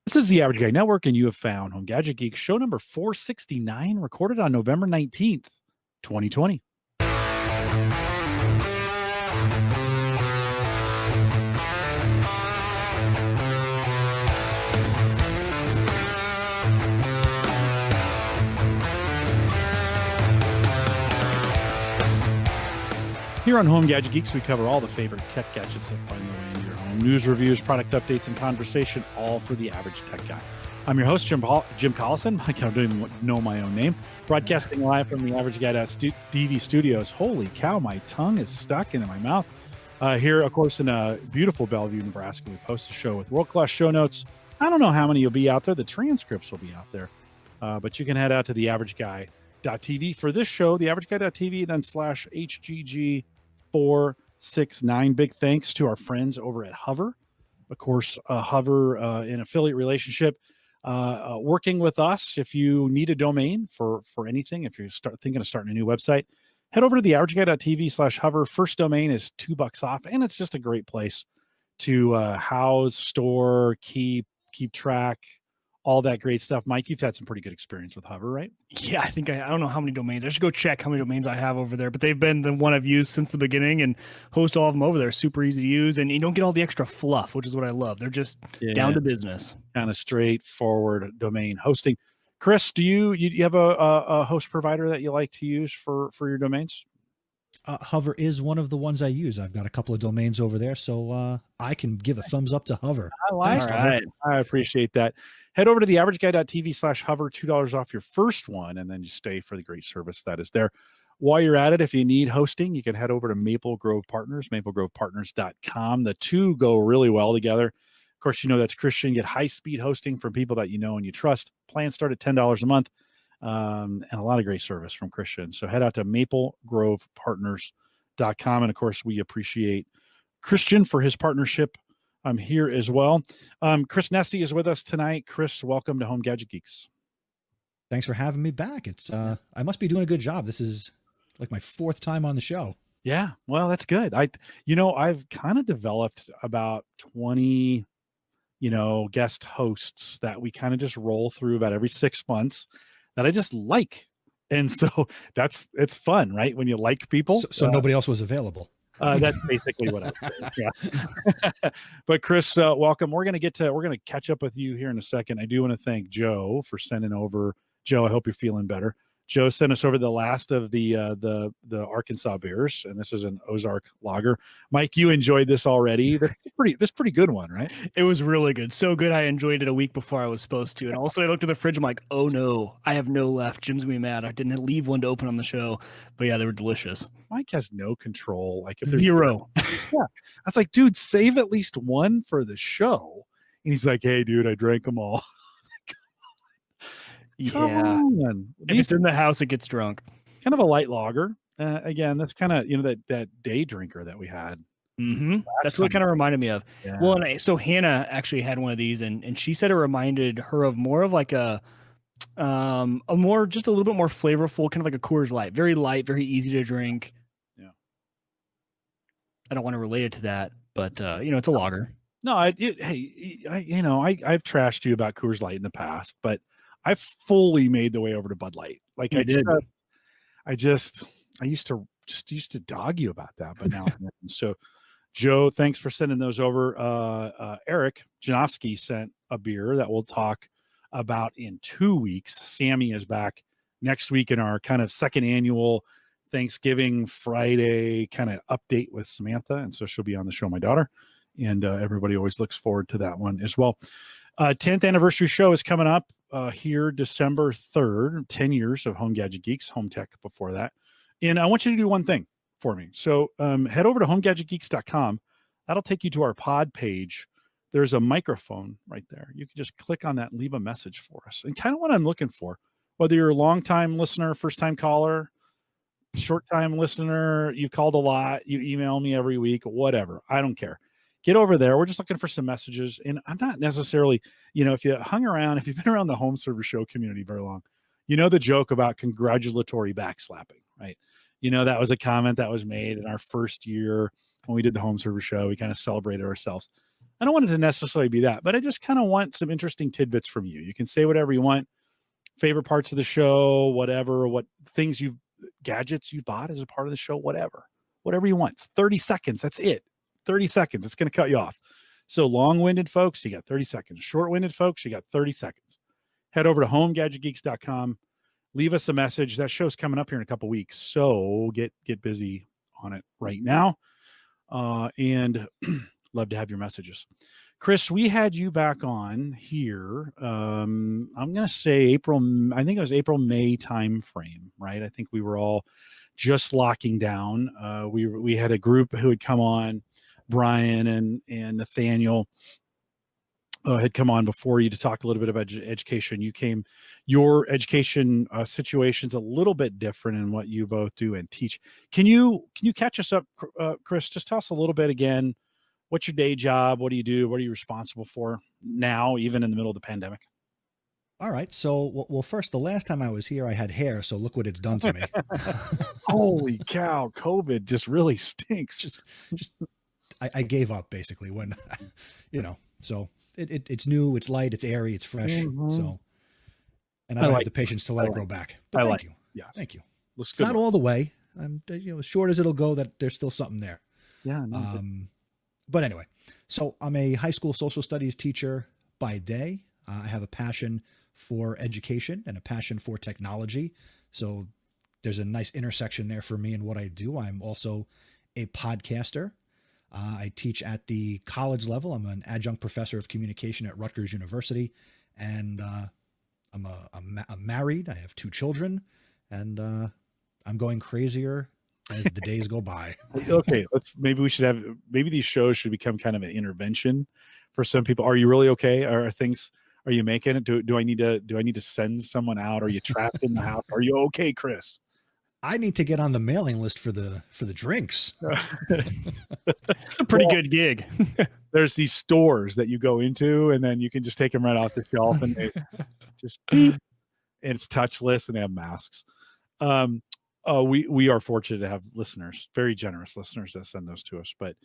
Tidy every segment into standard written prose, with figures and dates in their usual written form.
This is the Average Guy Network, and you have found Home Gadget Geeks show number 469, recorded on November 19th, 2020. Here on Home Gadget Geeks, we cover all the favorite tech gadgets that find their way into your home. News, reviews, product updates, and conversation, all for the average tech guy. I'm your host, Jim Collison. I don't even know my own name. Broadcasting live from the Average Guy DV studios. Holy cow, my tongue is stuck into my mouth. Here, of course, in beautiful Bellevue, Nebraska, we post a show with world-class show notes. I don't know how many will be out there. The transcripts will be out there. But you can head out to theaverageguy.tv for this show, theaverageguy.tv, then /HGG469. Big thanks to our friends over at Hover. Of course, Hover, an affiliate relationship, working with us. If you need a domain for anything, if you're thinking of starting a new website, head over to theaverageguy.tv/hover. First domain is $2 off, and it's just a great place to house, store, keep track, all that great stuff. Mike, you've had some pretty good experience with Hover, right? Yeah, I think I don't know how many domains. I should go check how many domains I have over there, but they've been the one I've used since the beginning and host all of them over there. Super easy to use, and you don't get all the extra fluff, which is what I love. They're just down to business. Kind of straightforward domain hosting. Chris, do you have a host provider that you like to use for your domains? Hover is one of the ones I use. I've got a couple of domains over there, so I can give a thumbs up to Hover. Thanks, Hover. I appreciate that. Head over to theaverageguy.tv/hover, $2 off your first one, and then just stay for the great service that is there. While you're at it, if you need hosting, you can head over to Maple Grove Partners, maplegrovepartners.com. The two go really well together. Of course, that's Christian. Get high-speed hosting from people that you know and you trust. Plans start at $10 a month. And a lot of great service from Christian. So head out to maplegrovepartners.com. And of course, we appreciate Christian for his partnership here as well. Chris Nesi is with us tonight. Chris, welcome to Home Gadget Geeks. Thanks for having me back. It's I must be doing a good job. This is like my fourth time on the show. Yeah, well, that's good. I've kind of developed about 20 guest hosts that we kind of just roll through about every 6 months that I just like. And so it's fun, right? When you like people. So nobody else was available. That's basically what I said. Yeah. But Chris, welcome. We're going to catch up with you here in a second. I do want to thank Joe for sending over. Joe, I hope you're feeling better. Joe sent us over the last of the Arkansas beers, and this is an Ozark lager. Mike, you enjoyed this already. This pretty good one, right? It was really good. So good. I enjoyed it a week before I was supposed to. And also I looked at the fridge. I'm like, oh no, I have no left. Jim's gonna be mad. I didn't leave one to open on the show. But yeah, they were delicious. Mike has no control. Like zero. Yeah. I was like, dude, save at least one for the show. And he's like, hey, dude, I drank them all. Yeah. If it's in the house, it gets drunk. Kind of a light lager. Again, that's kind of, that day drinker that we had. Mm-hmm. That's what it kind of reminded me of. Yeah. Well, so Hannah actually had one of these, and she said it reminded her of more of like a more, just a little bit more flavorful, kind of like a Coors Light. Very light, very easy to drink. Yeah. I don't want to relate it to that, but it's a lager. No, I've trashed you about Coors Light in the past, but I fully made the way over to Bud Light. Like I used to dog you about that, but now so Joe, thanks for sending those over. Eric Janofsky sent a beer that we'll talk about in 2 weeks. Sammy is back next week in our kind of second annual Thanksgiving Friday kind of update with Samantha, and so she'll be on the show, my daughter, and everybody always looks forward to that one as well. 10th anniversary show is coming up here December 3rd, 10 years of Home Gadget Geeks, Home Tech before that. And I want you to do one thing for me. So head over to homegadgetgeeks.com. That'll take you to our pod page. There's a microphone right there. You can just click on that and leave a message for us. And kind of what I'm looking for, whether you're a long-time listener, first-time caller, short-time listener, you called a lot, you email me every week, whatever. I don't care. Get over there. We're just looking for some messages. And I'm not necessarily, if you've been around the home service show community very long, the joke about congratulatory backslapping, right? That was a comment that was made in our first year when we did the home service show. We kind of celebrated ourselves. I don't want it to necessarily be that, but I just kind of want some interesting tidbits from you. You can say whatever you want, favorite parts of the show, whatever, what things gadgets you bought as a part of the show, whatever you want. It's 30 seconds. That's it. 30 seconds. It's going to cut you off. So long-winded folks, you got 30 seconds. Short-winded folks, you got 30 seconds. Head over to homegadgetgeeks.com. Leave us a message. That show's coming up here in a couple weeks. So get busy on it right now. And love to have your messages. Chris, we had you back on here. I'm going to say I think it was April, May time frame, right? I think we were all just locking down. We had a group who had come on, Brian and Nathaniel had come on before you to talk a little bit about education. Your education situation's a little bit different in what you both do and teach. Can you catch us up, Chris? Just tell us a little bit again. What's your day job? What do you do? What are you responsible for now, even in the middle of the pandemic? All right. So, well, first, the last time I was here, I had hair. So look what it's done to me. Holy cow. COVID just really stinks. I gave up basically when, so it's new, it's light, it's airy, it's fresh. Mm-hmm. So, and I don't have the patience to let it grow back. But thank you. Yeah. Thank you. It's not all the way. I'm, as short as it'll go, that there's still something there. Yeah. But anyway, so I'm a high school social studies teacher by day. I have a passion for education and a passion for technology. So there's a nice intersection there for me and what I do. I'm also a podcaster. I teach at the college level. I'm an adjunct professor of communication at Rutgers University, and I'm married. I have 2 children, and I'm going crazier as the days go by. Okay, maybe these shows should become kind of an intervention for some people. Are you really okay? Are you making it? Do I need to send someone out? Are you trapped in the house? Are you okay, Chris? I need to get on the mailing list for the drinks. It's a pretty good gig. There's these stores that you go into, and then you can just take them right off the shelf, and they just beep, and it's touchless, and they have masks. We are fortunate to have listeners, very generous listeners that send those to us. But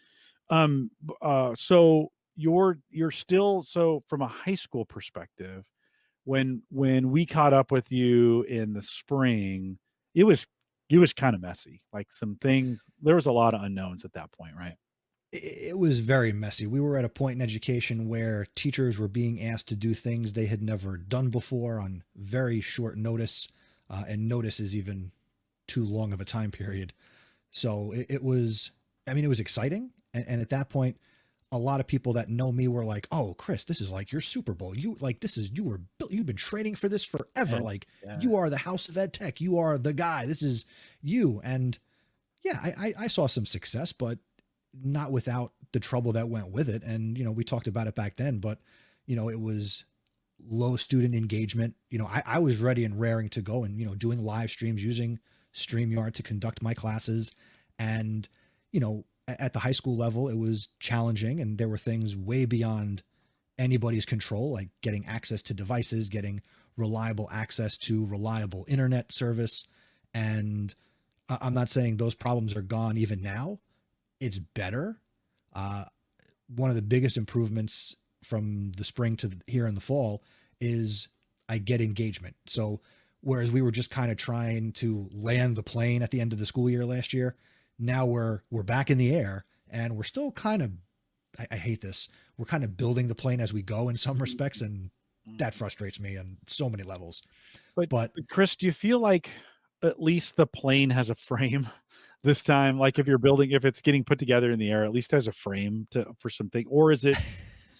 so you're still, so from a high school perspective, when we caught up with you in the spring, it was kind of messy. Like there was a lot of unknowns at that point, right? It was very messy. We were at a point in education where teachers were being asked to do things they had never done before on very short notice, and notice is even too long of a time period. So it was exciting. And at that point, a lot of people that know me were like, "Oh, Chris, this is like your Super Bowl. You've been training for this forever. You are the house of ed tech. You are the guy. This is you." And yeah, I saw some success, but not without the trouble that went with it. And, we talked about it back then, but it was low student engagement. I was ready and raring to go and, doing live streams using StreamYard to conduct my classes. And, at the high school level, it was challenging, and there were things way beyond anybody's control, like getting access to devices, getting reliable access to reliable internet service. And I'm not saying those problems are gone even now. It's better. One of the biggest improvements from the spring to here in the fall is I get engagement. So whereas we were just kind of trying to land the plane at the end of the school year last year, now we're back in the air, and we're still kind of, I hate this, we're kind of building the plane as we go in some respects, and that frustrates me on so many levels. But Chris, do you feel like at least the plane has a frame this time? Like if it's getting put together in the air, at least has a frame for something, or is it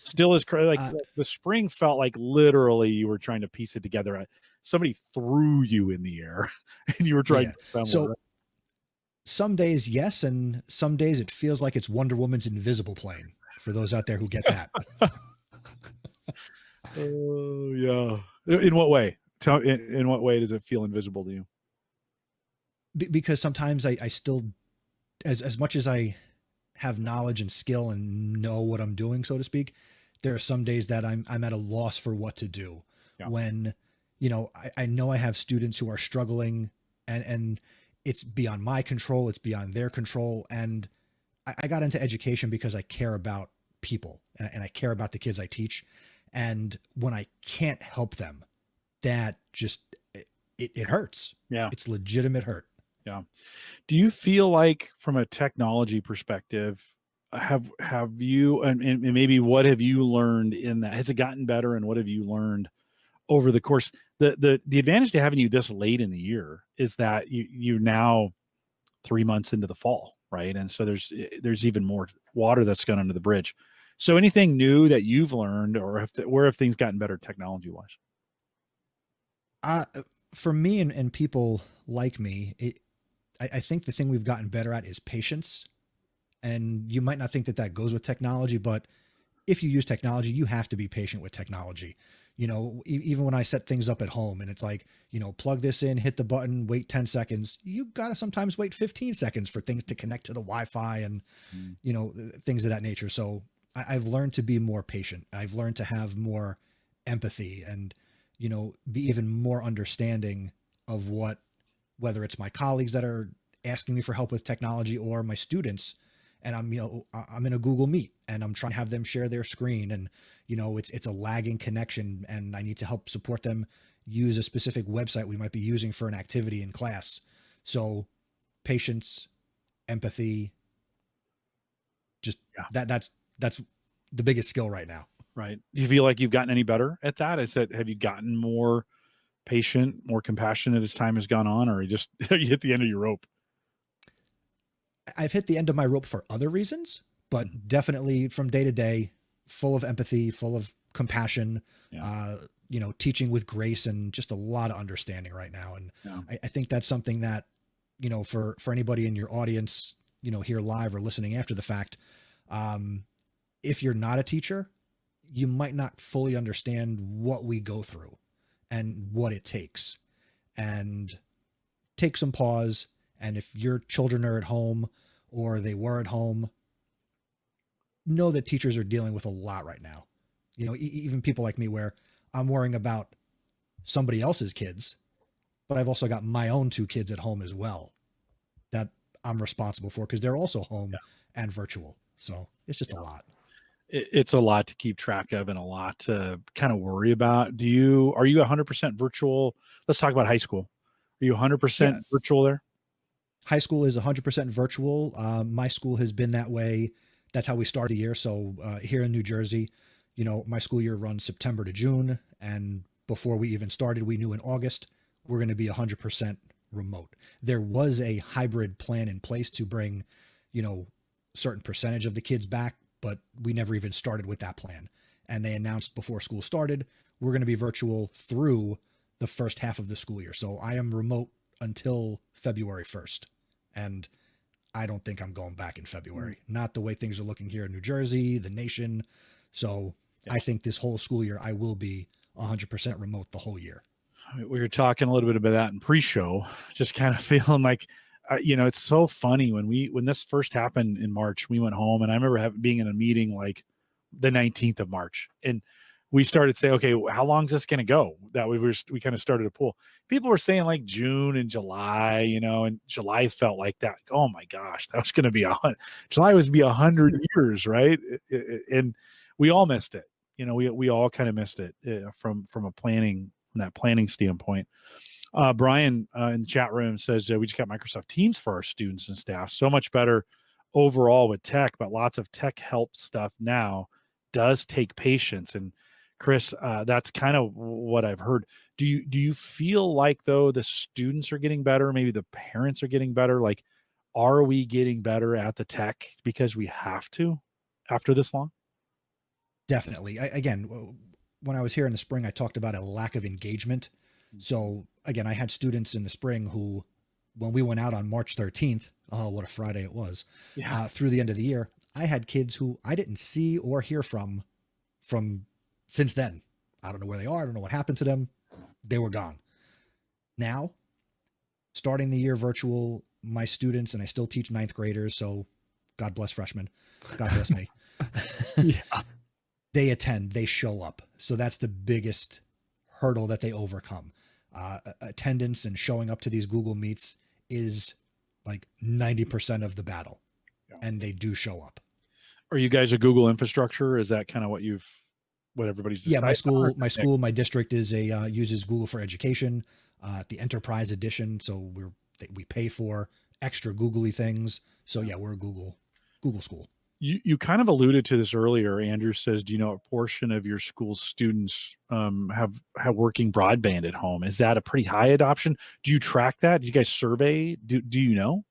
still as like the spring felt like literally you were trying to piece it together? Somebody threw you in the air and you were trying to so some days, yes. And some days it feels like it's Wonder Woman's invisible plane, for those out there who get that. Oh yeah. In what way? In what way does it feel invisible to you? Because sometimes I still, as much as I have knowledge and skill and know what I'm doing, so to speak, there are some days that I'm at a loss for what to do. Yeah. When, I know I have students who are struggling, and it's beyond my control. It's beyond their control. And I got into education because I care about people, and I care about the kids I teach. And when I can't help them, that just, it hurts. Yeah. It's legitimate hurt. Yeah. Do you feel like from a technology perspective, have you, and maybe what have you learned in that? Has it gotten better, and what have you learned over the course? The advantage to having you this late in the year is that you're now 3 months into the fall, right? And so there's even more water that's gone under the bridge. So anything new that you've learned, or where have things gotten better technology wise? For me and people like me, I think the thing we've gotten better at is patience. And you might not think that goes with technology, but if you use technology, you have to be patient with technology. Even when I set things up at home and it's like, plug this in, hit the button, wait 10 seconds, you got to sometimes wait 15 seconds for things to connect to the Wi-Fi and, things of that nature. So I've learned to be more patient. I've learned to have more empathy and, be even more understanding of whether it's my colleagues that are asking me for help with technology or my students. And I'm in a Google Meet and I'm trying to have them share their screen, and, it's a lagging connection, and I need to help support them use a specific website we might be using for an activity in class. So patience, empathy, just that's the biggest skill right now. Right. Do you feel like you've gotten any better at that? Have you gotten more patient, more compassionate as time has gone on, or you hit the end of your rope? I've hit the end of my rope for other reasons, but definitely from day to day, full of empathy, full of compassion, teaching with grace and just a lot of understanding right now. And I think that's something that, for anybody in your audience, here live or listening after the fact, if you're not a teacher, you might not fully understand what we go through and what it takes. And take some pause. And if your children are at home or they were at home, know that teachers are dealing with a lot right now. Even people like me, where I'm worrying about somebody else's kids, but I've also got my own 2 kids at home as well that I'm responsible for, because they're also home and virtual. So it's just a lot. It's a lot to keep track of and a lot to kind of worry about. Are you 100% virtual? Let's talk about high school. Are you 100% virtual there? High school is 100% virtual. My school has been that way. That's how we started the year. So here in New Jersey, my school year runs September to June. And before we even started, we knew in August, we're going to be 100% remote. There was a hybrid plan in place to bring, certain percentage of the kids back, but we never even started with that plan. And they announced before school started, we're going to be virtual through the first half of the school year. So I am remote until February 1st. And I don't think I'm going back in February. Not the way things are looking here in New Jersey, the nation. So I think this whole school year, I will be 100% remote the whole year. We were talking a little bit about that in pre-show, just kind of feeling like, it's so funny when this first happened in March, we went home, and I remember being in a meeting like the 19th of March, and we started saying, okay, how long is this going to go? That we kind of started a pool. People were saying like June and July, and July felt like that. Oh my gosh, that was going to be July was be 100 years, right? And we all missed it. We all kind of missed it from that planning standpoint. Brian in the chat room says we just got Microsoft Teams for our students and staff. So much better overall with tech, but lots of tech help stuff now does take patience. And Chris, that's kind of what I've heard. Do you feel like, though, the students are getting better? Maybe the parents are getting better? Like, are we getting better at the tech because we have to after this long? Definitely. Again, when I was here in the spring, I talked about a lack of engagement. So again, I had students in the spring who, when we went out on March 13th, oh, what a Friday it was, through the end of the year, I had kids who I didn't see or hear from since then. I don't know where they are. I don't know what happened to them. They were gone. Now, starting the year virtual, my students, and I still teach 9th graders, so God bless freshmen. God bless me. They attend, they show up. So that's the biggest hurdle that they overcome. Attendance and showing up to these Google Meets is like 90% of the battle. And they do show up. Are you guys a Google infrastructure? Is that kind of what everybody's decided? Yeah, my district is uses Google for Education, the Enterprise Edition. So we pay for extra googly things. So yeah, we're a Google school. You kind of alluded to this earlier. Andrew says, do you know a portion of your school's students have working broadband at home? Is that a pretty high adoption? Do you track that? Do you guys survey? Do you know?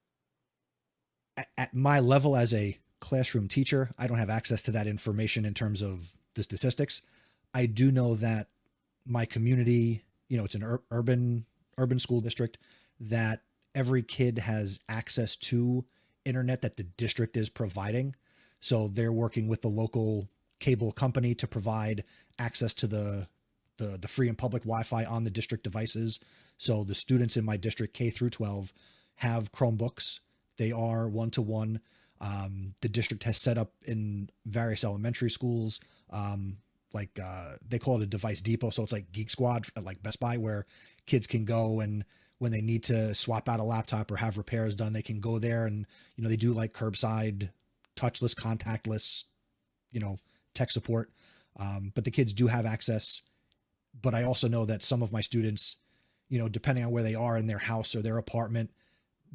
At my level as a classroom teacher, I don't have access to that information in terms of the statistics. I do know that my community, it's an urban school district, that every kid has access to internet that the district is providing. So they're working with the local cable company to provide access to the free and public Wi-Fi on the district devices. So the students in my district, K through 12, have Chromebooks. They are one-to-one. The district has set up in various elementary schools, they call it a device depot. So it's like Geek Squad at like Best Buy, where kids can go, and when they need to swap out a laptop or have repairs done, they can go there, and, they do like curbside, touchless, contactless, tech support. But the kids do have access. But I also know that some of my students, depending on where they are in their house or their apartment,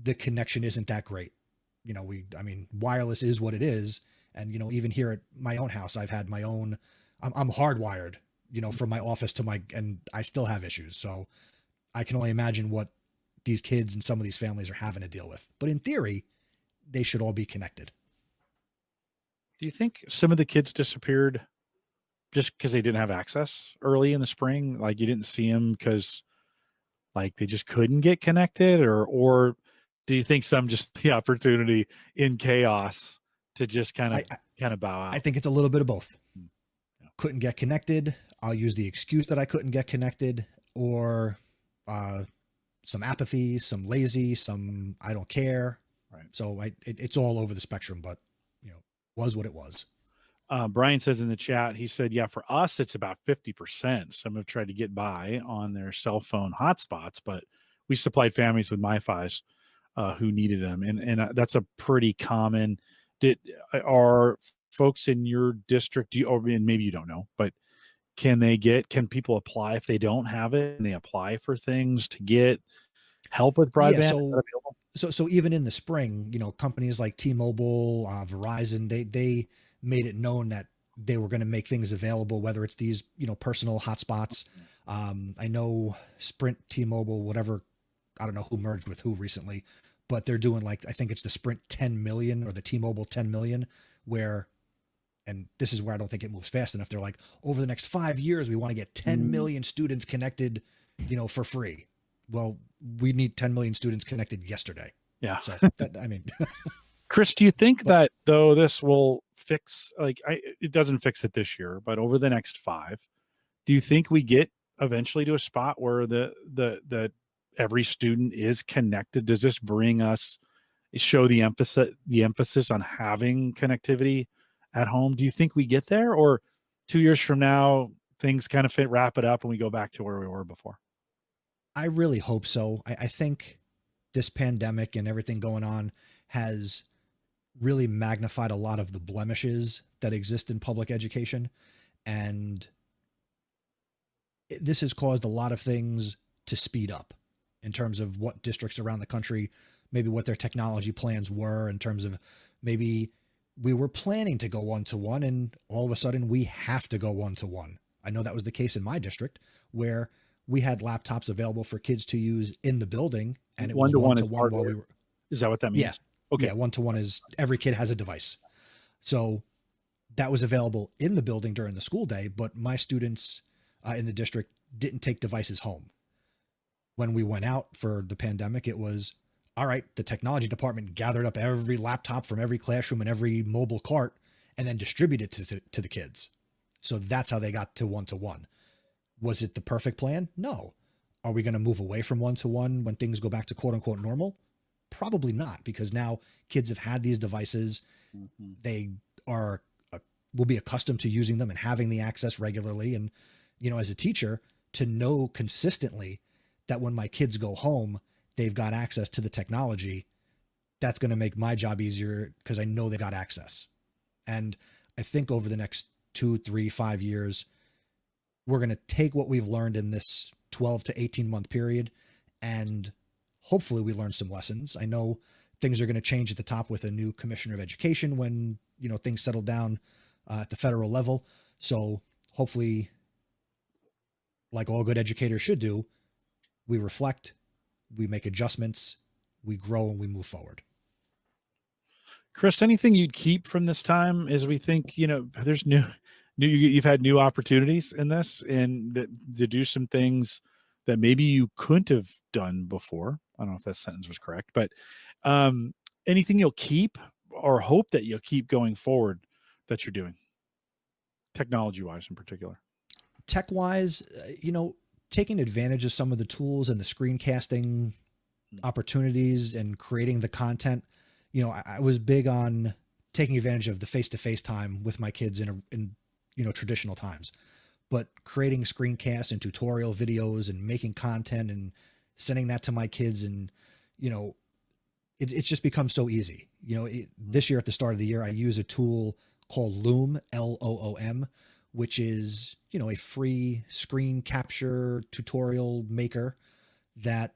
the connection isn't that great. Wireless is what it is. And, even here at my own house, I've had my own, I'm hardwired, from my office and I still have issues. So I can only imagine what these kids and some of these families are having to deal with. But in theory, they should all be connected. Do you think some of the kids disappeared just because they didn't have access early in the spring? Like, you didn't see them because like they just couldn't get connected, or do you think some just the opportunity in chaos to just kind of bow out? I think it's a little bit of both. Yeah. Couldn't get connected. I'll use the excuse that I couldn't get connected, or some apathy, some lazy, some I don't care. Right. So it's all over the spectrum, but was what it was. Brian says in the chat, he said, yeah, for us, it's about 50%. Some have tried to get by on their cell phone hotspots, but we supplied families with MiFis who needed them. And that's a pretty common. Are folks in your district, or maybe you don't know, but can people apply if they don't have it, and they apply for things to get help with broadband? Yeah, so even in the spring, companies like T-Mobile, Verizon, they made it known that they were going to make things available, whether it's these, personal hotspots. I know Sprint, T-Mobile, whatever, I don't know who merged with who recently, but they're doing I think it's the Sprint 10 million or the T-Mobile 10 million, and this is where I don't think it moves fast enough. They're like, over the next 5 years, we want to get 10 million students connected, for free. Well, we need 10 million students connected yesterday. Yeah. So Chris, do you think that though this will fix, it doesn't fix it this year, but over the next 5, do you think we get eventually to a spot where the every student is connected? Does this show the emphasis on having connectivity at home? Do you think we get there, or 2 years from now things kind of wrap it up and we go back to where we were before? I really hope so. I think this pandemic and everything going on has really magnified a lot of the blemishes that exist in public education. And this has caused a lot of things to speed up in terms of what districts around the country, maybe what their technology plans were, in terms of maybe we were planning to go one-to-one and all of a sudden we have to go one-to-one. I know that was the case in my district, where we had laptops available for kids to use in the building, and it was one-to-one while we were. Is that what that means? Yeah. Okay. Yeah. One-to-one is every kid has a device. So that was available in the building during the school day, but my students in the district didn't take devices home. When we went out for the pandemic, it was, all right, the technology department gathered up every laptop from every classroom and every mobile cart and then distributed to the kids. So that's how they got to one-to-one. Was it the perfect plan? No. Are we going to move away from one-to-one when things go back to quote unquote normal? Probably not, because now kids have had these devices. Mm-hmm. They will be accustomed to using them and having the access regularly. And, as a teacher, to know consistently that when my kids go home, they've got access to the technology, that's going to make my job easier because I know they got access. And I think over the next 2, 3, 5 years, we're going to take what we've learned in this 12 to 18 month period, and hopefully we learn some lessons. I know things are going to change at the top with a new commissioner of education when, things settle down at the federal level. So hopefully, like all good educators should do, we reflect, we make adjustments, we grow, and we move forward. Chris, anything you'd keep from this time as we think, there's you've had new opportunities in this and to do some things that maybe you couldn't have done before. I don't know if that sentence was correct, but anything you'll keep or hope that you'll keep going forward that you're doing, technology-wise in particular? Tech-wise, taking advantage of some of the tools and the screencasting opportunities and creating the content. I was big on taking advantage of the face-to-face time with my kids in traditional times, but creating screencasts and tutorial videos and making content and sending that to my kids. And, it's just become so easy. This year at the start of the year, I use a tool called Loom, Loom, which is, a free screen capture tutorial maker that,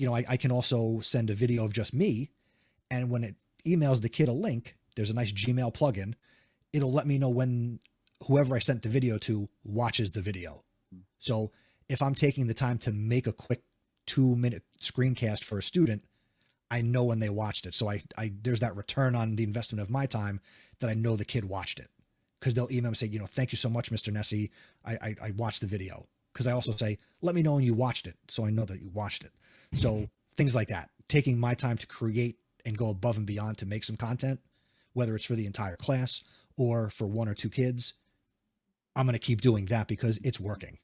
I can also send a video of just me. And when it emails the kid a link, there's a nice Gmail plugin. It'll let me know when whoever I sent the video to watches the video. So if I'm taking the time to make a quick 2-minute screencast for a student, I know when they watched it. So I there's that return on the investment of my time that I know the kid watched it, because they'll email and say, thank you so much, Mr. Nesi. I watched the video. Because I also say, let me know when you watched it, so I know that you watched it. So things like that, taking my time to create and go above and beyond to make some content, whether it's for the entire class or for 1 or 2 kids, I'm going to keep doing that because it's working.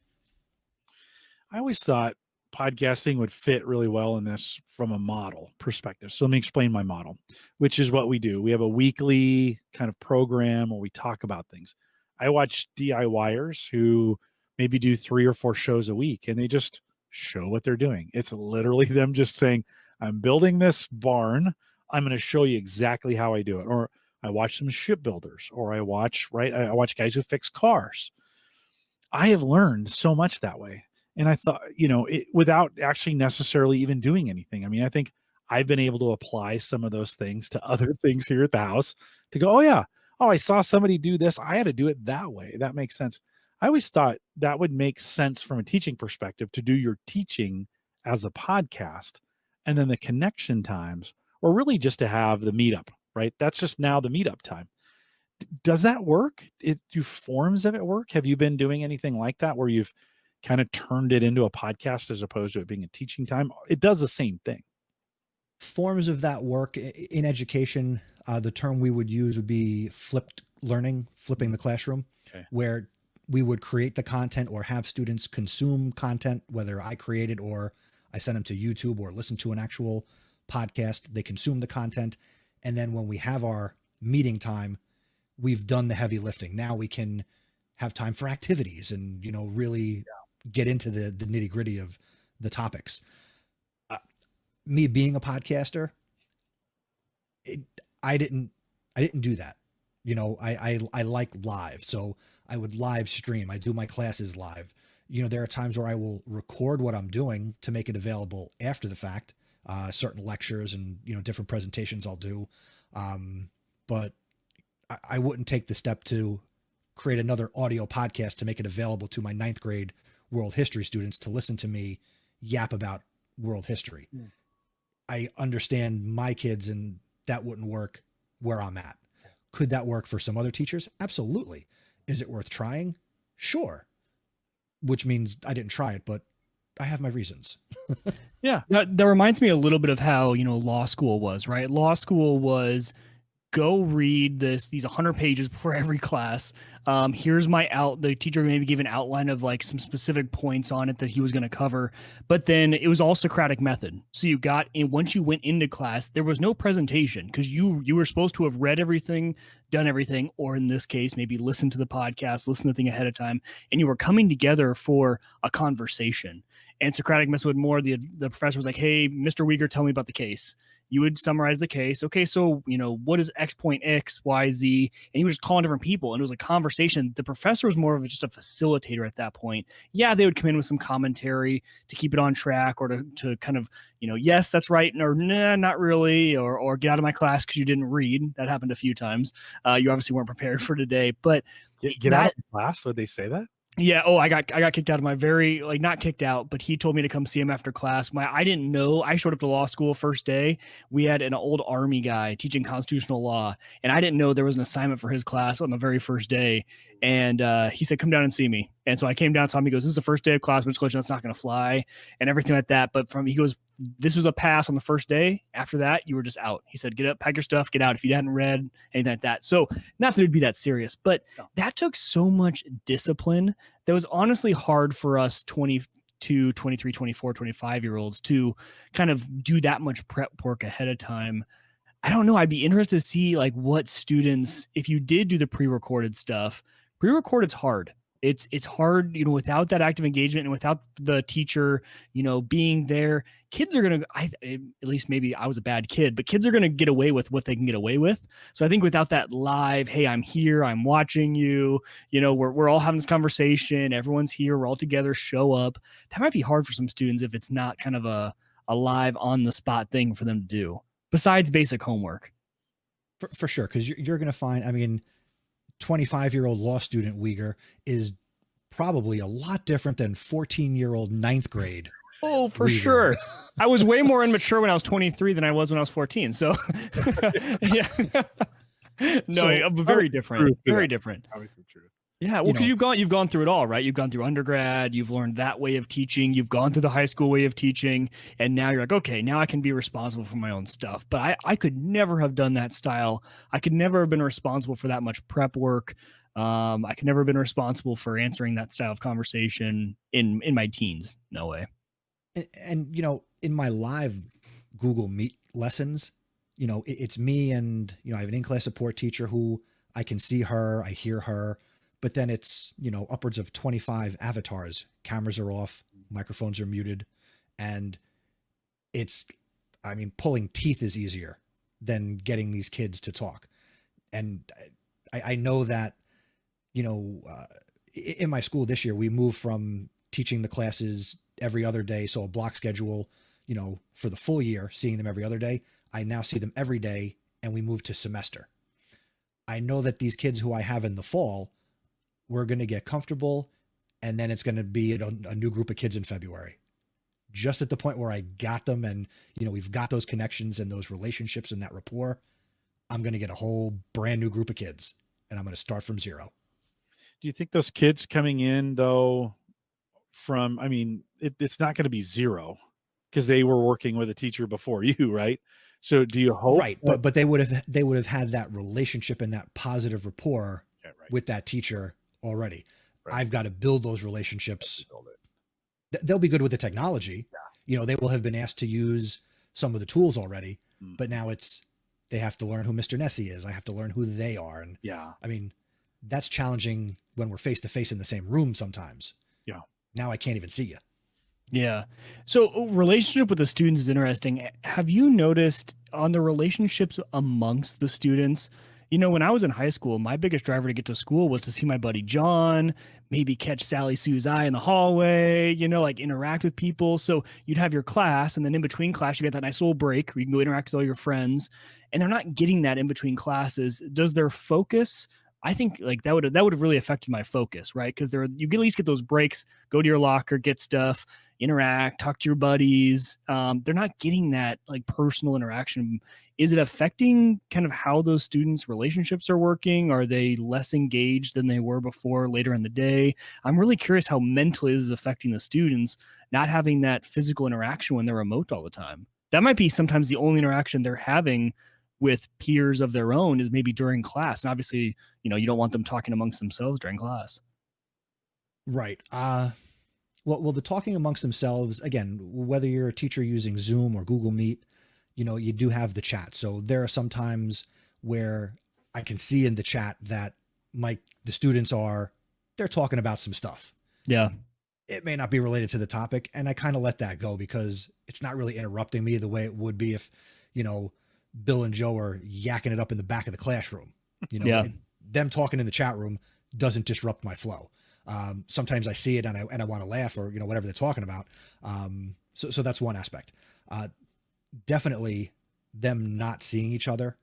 I always thought podcasting would fit really well in this from a model perspective. So let me explain my model, which is what we do. We have a weekly kind of program where we talk about things. I watch DIYers who maybe do 3 or 4 shows a week, and they just show what they're doing. It's literally them just saying, I'm building this barn. I'm going to show you exactly how I do it. Or I watch some shipbuilders, or I watch guys who fix cars. I have learned so much that way. And I thought, without actually necessarily even doing anything. I mean, I think I've been able to apply some of those things to other things here at the house to go, oh yeah, I saw somebody do this. I had to do it that way. That makes sense. I always thought that would make sense from a teaching perspective to do your teaching as a podcast, and then the connection times, or really just to have the meetup, right? That's just now the meetup time. Does that work? Do forms of it work? Have you been doing anything like that where you've kind of turned it into a podcast as opposed to it being a teaching time? It does the same thing. Forms of that work in education, the term we would use would be flipped learning, flipping the classroom, where we would create the content or have students consume content, whether I create it or I send them to YouTube or listen to an actual podcast. They consume the content. And then when we have our meeting time, we've done the heavy lifting. Now we can have time for activities and, really get into the nitty gritty of the topics. Me being a podcaster, I didn't do that. I like live. So I would live stream. I do my classes live. There are times where I will record what I'm doing to make it available after the fact, certain lectures and, different presentations I'll do. But I wouldn't take the step to create another audio podcast to make it available to my 9th grade world history students to listen to me yap about world history. Mm. I understand my kids, and that wouldn't work where I'm at. Could that work for some other teachers? Absolutely. Is it worth trying? Sure. Which means I didn't try it, but I have my reasons. Yeah. That reminds me a little bit of how, law school was, right? Law school was go read these 100 pages before every class. Here's the teacher maybe gave an outline of like some specific points on it that he was going to cover, but then it was all Socratic method. So you got in, once you went into class, there was no presentation because you were supposed to have read everything, done everything, or in this case, maybe listen to the podcast, listen to the thing ahead of time, and you were coming together for a conversation. And Socratic method more, the professor was like, hey, Mr. Wieger, tell me about the case. you would summarize the case. Okay, so, what is X point X, Y, Z? And you would just call on different people. And it was a conversation. The professor was more of just a facilitator at that point. Yeah, they would come in with some commentary to keep it on track, or to kind of, yes, that's right, or nah, not really, or get out of my class because you didn't read. That happened a few times. You obviously weren't prepared for today. But get out of the class? Would they say that? Yeah. Oh, I got kicked out of my not kicked out, but he told me to come see him after class. I didn't know. I showed up to law school first day. We had an old Army guy teaching constitutional law, and I didn't know there was an assignment for his class on the very first day. And he said, come down and see me. And so I came down, saw him. He goes, this is the first day of class, Mr. Collison, that's not going to fly, and everything like that. But he goes, this was a pass on the first day. After that, you were just out. He said, get up, pack your stuff, get out if you hadn't read, anything like that. So not that it'd be that serious, but that took so much discipline that was honestly hard for us 22, 23, 24, 25-year-olds to kind of do that much prep work ahead of time. I don't know. I'd be interested to see like what students, if you did do the pre-recorded stuff. Pre-recorded's hard. It's hard, without that active engagement and without the teacher, being there. Kids are going to, at least maybe I was a bad kid, but kids are going to get away with what they can get away with. So I think without that live, hey, I'm here, I'm watching you, we're all having this conversation, everyone's here, we're all together, show up. That might be hard for some students if it's not kind of a live on the spot thing for them to do, besides basic homework. For sure. Cause you're going to find, 25-year-old law student Wieger is probably a lot different than 14-year-old ninth grade. Oh, for Wieger. Sure. I was way more immature when I was 23 than I was when I was 14. So yeah, no, very different, very different. Obviously true. Yeah, well, because you've gone through it all, right? You've gone through undergrad, you've learned that way of teaching, you've gone through the high school way of teaching, and now you're like, okay, now I can be responsible for my own stuff. But I could never have done that style. I could never have been responsible for that much prep work. I could never have been responsible for answering that style of conversation in my teens. No way. And in my live Google Meet lessons, it's me and, I have an in-class support teacher who I can see her, I hear her. But then it's, upwards of 25 avatars. Cameras are off, microphones are muted. And pulling teeth is easier than getting these kids to talk. And I know that, in my school this year, we moved from teaching the classes every other day. So a block schedule, for the full year, seeing them every other day. I now see them every day, and we moved to semester. I know that these kids who I have in the fall, we're going to get comfortable, and then it's going to be a new group of kids in February. Just at the point where I got them and, we've got those connections and those relationships and that rapport, I'm going to get a whole brand new group of kids, and I'm going to start from zero. Do you think those kids coming in, though, it's not going to be zero because they were working with a teacher before you, right? So do you hope? Right. But they would have had that relationship and that positive rapport with that teacher already. Right. I've got to build those relationships. They'll be good with the technology. Yeah. They will have been asked to use some of the tools already, but now they have to learn who Mr. Nesi is. I have to learn who they are. And that's challenging when we're face to face in the same room sometimes. Yeah. Now I can't even see you. Yeah. So relationship with the students is interesting. Have you noticed on the relationships amongst the students, when I was in high school, my biggest driver to get to school was to see my buddy John, maybe catch Sally Sue's eye in the hallway, like interact with people. So you'd have your class, and then in between class, you get that nice little break where you can go interact with all your friends, and they're not getting that in between classes. Does their focus, I think like that would have really affected my focus, right? Because you at least get those breaks, go to your locker, get stuff, interact, talk to your buddies. They're not getting that like personal interaction. Is it affecting kind of how those students' relationships are working? Are they less engaged than they were before later in the day? I'm really curious how mentally this is affecting the students, not having that physical interaction when they're remote all the time. That might be sometimes the only interaction they're having with peers of their own is maybe during class. And obviously, you don't want them talking amongst themselves during class. Right. Well, the talking amongst themselves, again, whether you're a teacher using Zoom or Google Meet, you do have the chat. So there are some times where I can see in the chat that the students they're talking about some stuff. Yeah. It may not be related to the topic, and I kind of let that go because it's not really interrupting me the way it would be if, Bill and Joe are yakking it up in the back of the classroom. Them talking in the chat room doesn't disrupt my flow. Sometimes I see it and I want to laugh or, whatever they're talking about. So that's one aspect. Definitely them not seeing each other.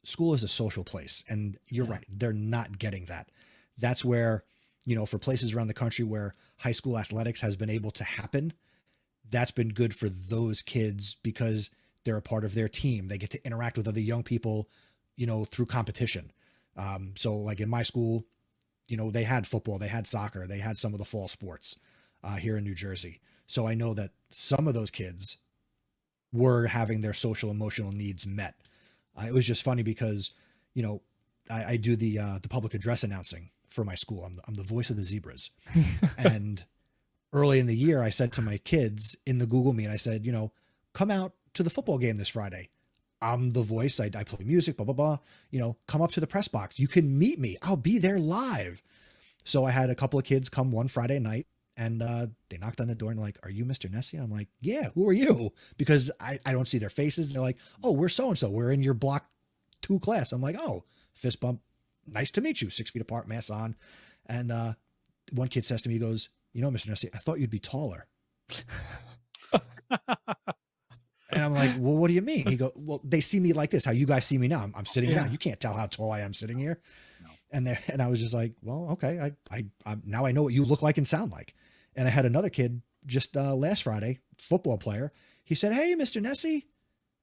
School is a social place, and you're right. They're not getting that. That's where, for places around the country where high school athletics has been able to happen, that's been good for those kids because they're a part of their team. They get to interact with other young people, through competition. So like in my school, they had football, they had soccer, they had some of the fall sports here in New Jersey. So I know that some of those kids were having their social emotional needs met. It was just funny because, I do the public address announcing for my school. I'm the voice of the zebras. And early in the year, I said to my kids in the Google Meet, I said, come out to the football game this Friday. I'm the voice. I play music, blah, blah, blah. Come up to the press box. You can meet me. I'll be there live. So I had a couple of kids come one Friday night, and they knocked on the door and like, are you Mr. Nesi? I'm like, yeah, who are you? Because I don't see their faces. They're like, oh, we're so-and-so. We're in your block 2 class. I'm like, oh, fist bump. Nice to meet you. 6 feet apart, mask on. And one kid says to me, he goes, Mr. Nesi, I thought you'd be taller. And I'm like, well, what do you mean? He goes, well, they see me like this, how you guys see me now. I'm sitting down. You can't tell how tall I am sitting here. No. And I was just like, well, okay. I'm now I know what you look like and sound like. And I had another kid just last Friday, football player. He said, hey, Mr. Nesi.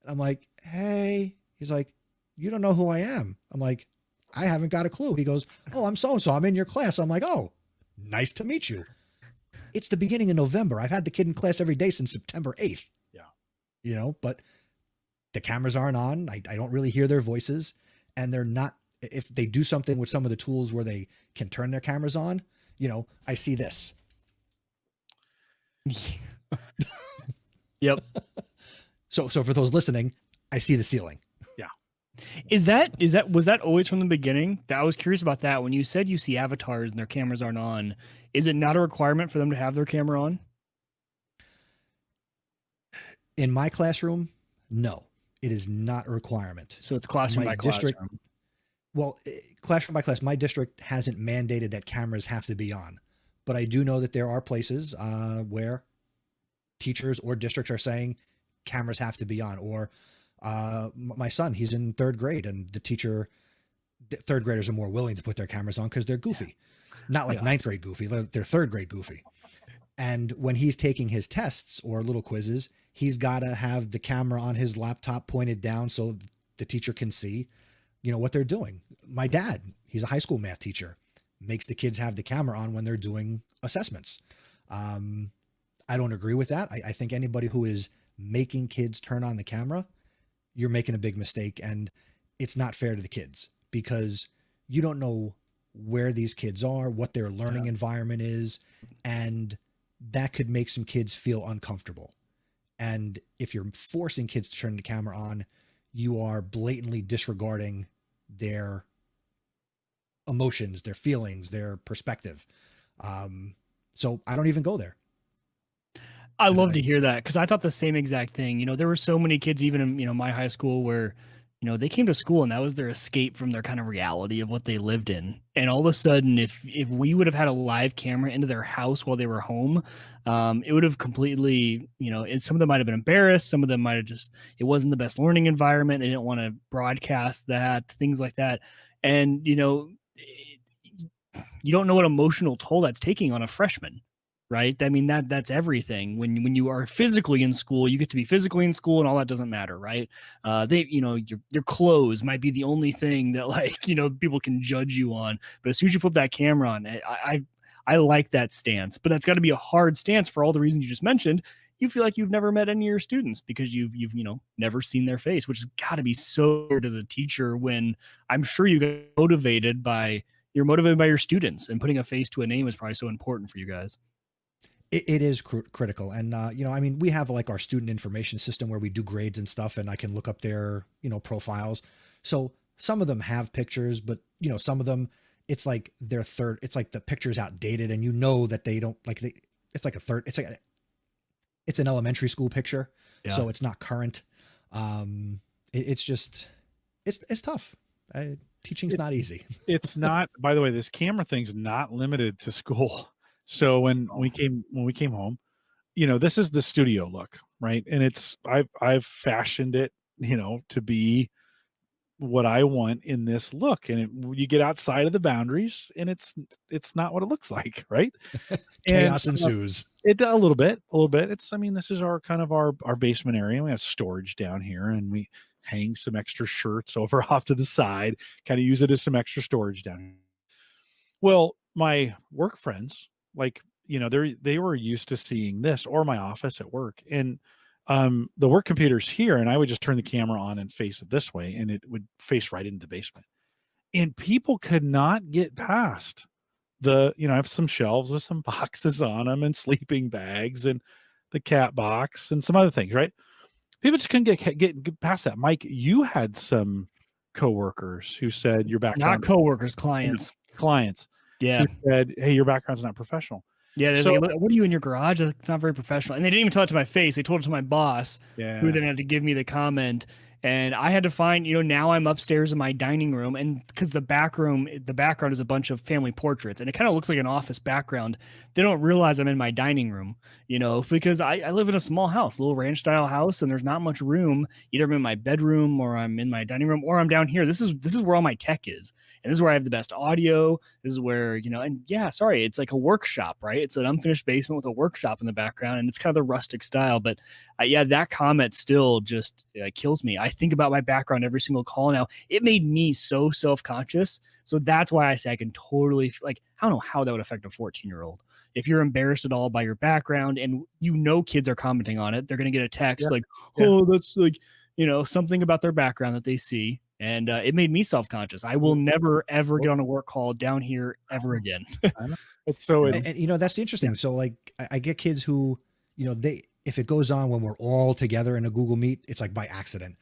And I'm like, hey. He's like, you don't know who I am. I'm like, I haven't got a clue. He goes, oh, I'm so-and-so. I'm in your class. I'm like, oh, nice to meet you. It's the beginning of November. I've had the kid in class every day since September 8th. But the cameras aren't on. I don't really hear their voices, and they're not, if they do something with some of the tools where they can turn their cameras on, I see this. Yep. So for those listening, I see the ceiling. Yeah. Was that always from the beginning? I was curious about that. When you said you see avatars and their cameras aren't on, is it not a requirement for them to have their camera on? In my classroom, no, it is not a requirement. So it's classroom by classroom. Well, classroom by class, my district hasn't mandated that cameras have to be on, but I do know that there are places where teachers or districts are saying cameras have to be on. Or my son, he's in 3rd grade, and the 3rd graders are more willing to put their cameras on because they're goofy. Not like 9th grade goofy, they're 3rd grade goofy. And when he's taking his tests or little quizzes, he's got to have the camera on his laptop pointed down so the teacher can see, what they're doing. My dad, he's a high school math teacher, makes the kids have the camera on when they're doing assessments. I don't agree with that. I think anybody who is making kids turn on the camera, you're making a big mistake, and it's not fair to the kids because you don't know where these kids are, what their learning environment is, and that could make some kids feel uncomfortable. And if you're forcing kids to turn the camera on, you are blatantly disregarding their emotions, their feelings, their perspective. So I don't even go there. I love to hear that because I thought the same exact thing. There were so many kids, even in, my high school, where, they came to school and that was their escape from their kind of reality of what they lived in. And all of a sudden, if we would have had a live camera into their house while they were home, it would have completely, some of them might have been embarrassed. Some of them might have it wasn't the best learning environment. They didn't want to broadcast that, things like that. And, you don't know what emotional toll that's taking on a freshman. Right. I mean, that's everything. When you are physically in school, you get to be physically in school and all that doesn't matter. Right. Your clothes might be the only thing that people can judge you on. But as soon as you flip that camera on, I like that stance, but that's got to be a hard stance for all the reasons you just mentioned. You feel like you've never met any of your students because you've never seen their face, which has got to be so hard as a teacher when I'm sure you get motivated by your students, and putting a face to a name is probably so important for you guys. It is critical. And, we have like our student information system where we do grades and stuff, and I can look up their, profiles. So some of them have pictures, but, some of them, it's like it's like the picture's outdated, and that they don't it's an elementary school picture. Yeah. So it's not current. it's just, it's tough. Teaching's not easy. It's not, by the way, this camera thing's not limited to school. So when we came home, this is the studio look, right? And I've fashioned it, to be what I want in this look. And you get outside of the boundaries and it's not what it looks like. Right. Chaos ensues. A little bit. This is our kind of our basement area. We have storage down here and we hang some extra shirts over off to the side, kind of use it as some extra storage down here. Well, my work friends, they were used to seeing this, or my office at work, and the work computer's here, and I would just turn the camera on and face it this way, and it would face right into the basement. And people could not get past I have some shelves with some boxes on them and sleeping bags and the cat box and some other things, right? People just couldn't get past that. Mike, you had some coworkers who said your background, not coworkers, clients. Yeah. Who said, hey, your background's not professional. Yeah. So, like, what are you in your garage? It's not very professional. And they didn't even tell it to my face. They told it to my boss, who then had to give me the comment. And I had to find, now I'm upstairs in my dining room, and because the background is a bunch of family portraits, and it kind of looks like an office background. They don't realize I'm in my dining room, because I live in a small house, a little ranch style house, and there's not much room. Either I'm in my bedroom, or I'm in my dining room, or I'm down here. This is where all my tech is. And this is where I have the best audio. This is where, it's like a workshop, right? It's an unfinished basement with a workshop in the background, and it's kind of the rustic style. But that comment still just kills me. I think about my background every single call now. It made me so self-conscious. So that's why I say I can totally, I don't know how that would affect a 14-year-old. If you're embarrassed at all by your background and kids are commenting on it, they're going to get a text that's something about their background that they see. And it made me self-conscious. I will never, ever get on a work call down here ever again. That's the interesting. So I get kids who, if it goes on when we're all together in a Google Meet, it's like by accident.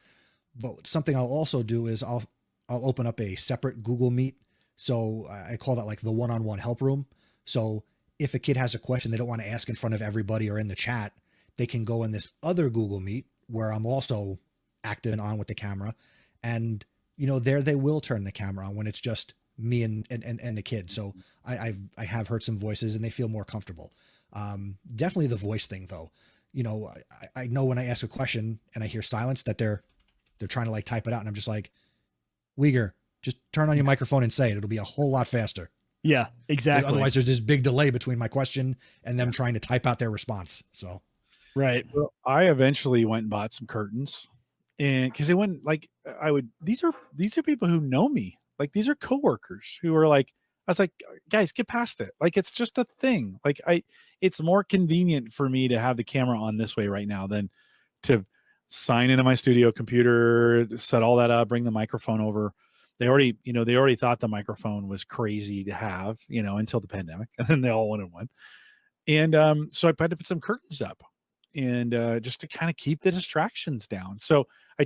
But something I'll also do is I'll open up a separate Google Meet. So I call that like the one-on-one help room. So if a kid has a question they don't want to ask in front of everybody or in the chat, they can go in this other Google Meet where I'm also active and on with the camera. And, there they will turn the camera on when it's just me and the kid. So I have heard some voices and they feel more comfortable. Definitely the voice thing though. I know when I ask a question and I hear silence that they're trying to type it out, and I'm just like, Wieger, just turn on your microphone and say it. It'll be a whole lot faster. Yeah, exactly. Otherwise there's this big delay between my question and them trying to type out their response. So, right. Well, I eventually went and bought some curtains. And because they wouldn't these are people who know me. These are coworkers who are I was like, guys, get past it. It's just a thing. It's more convenient for me to have the camera on this way right now than to sign into my studio computer, set all that up, bring the microphone over. They already thought the microphone was crazy to have, until the pandemic, and then they all wanted one. And so I had to put some curtains up. And just to kind of keep the distractions down. So I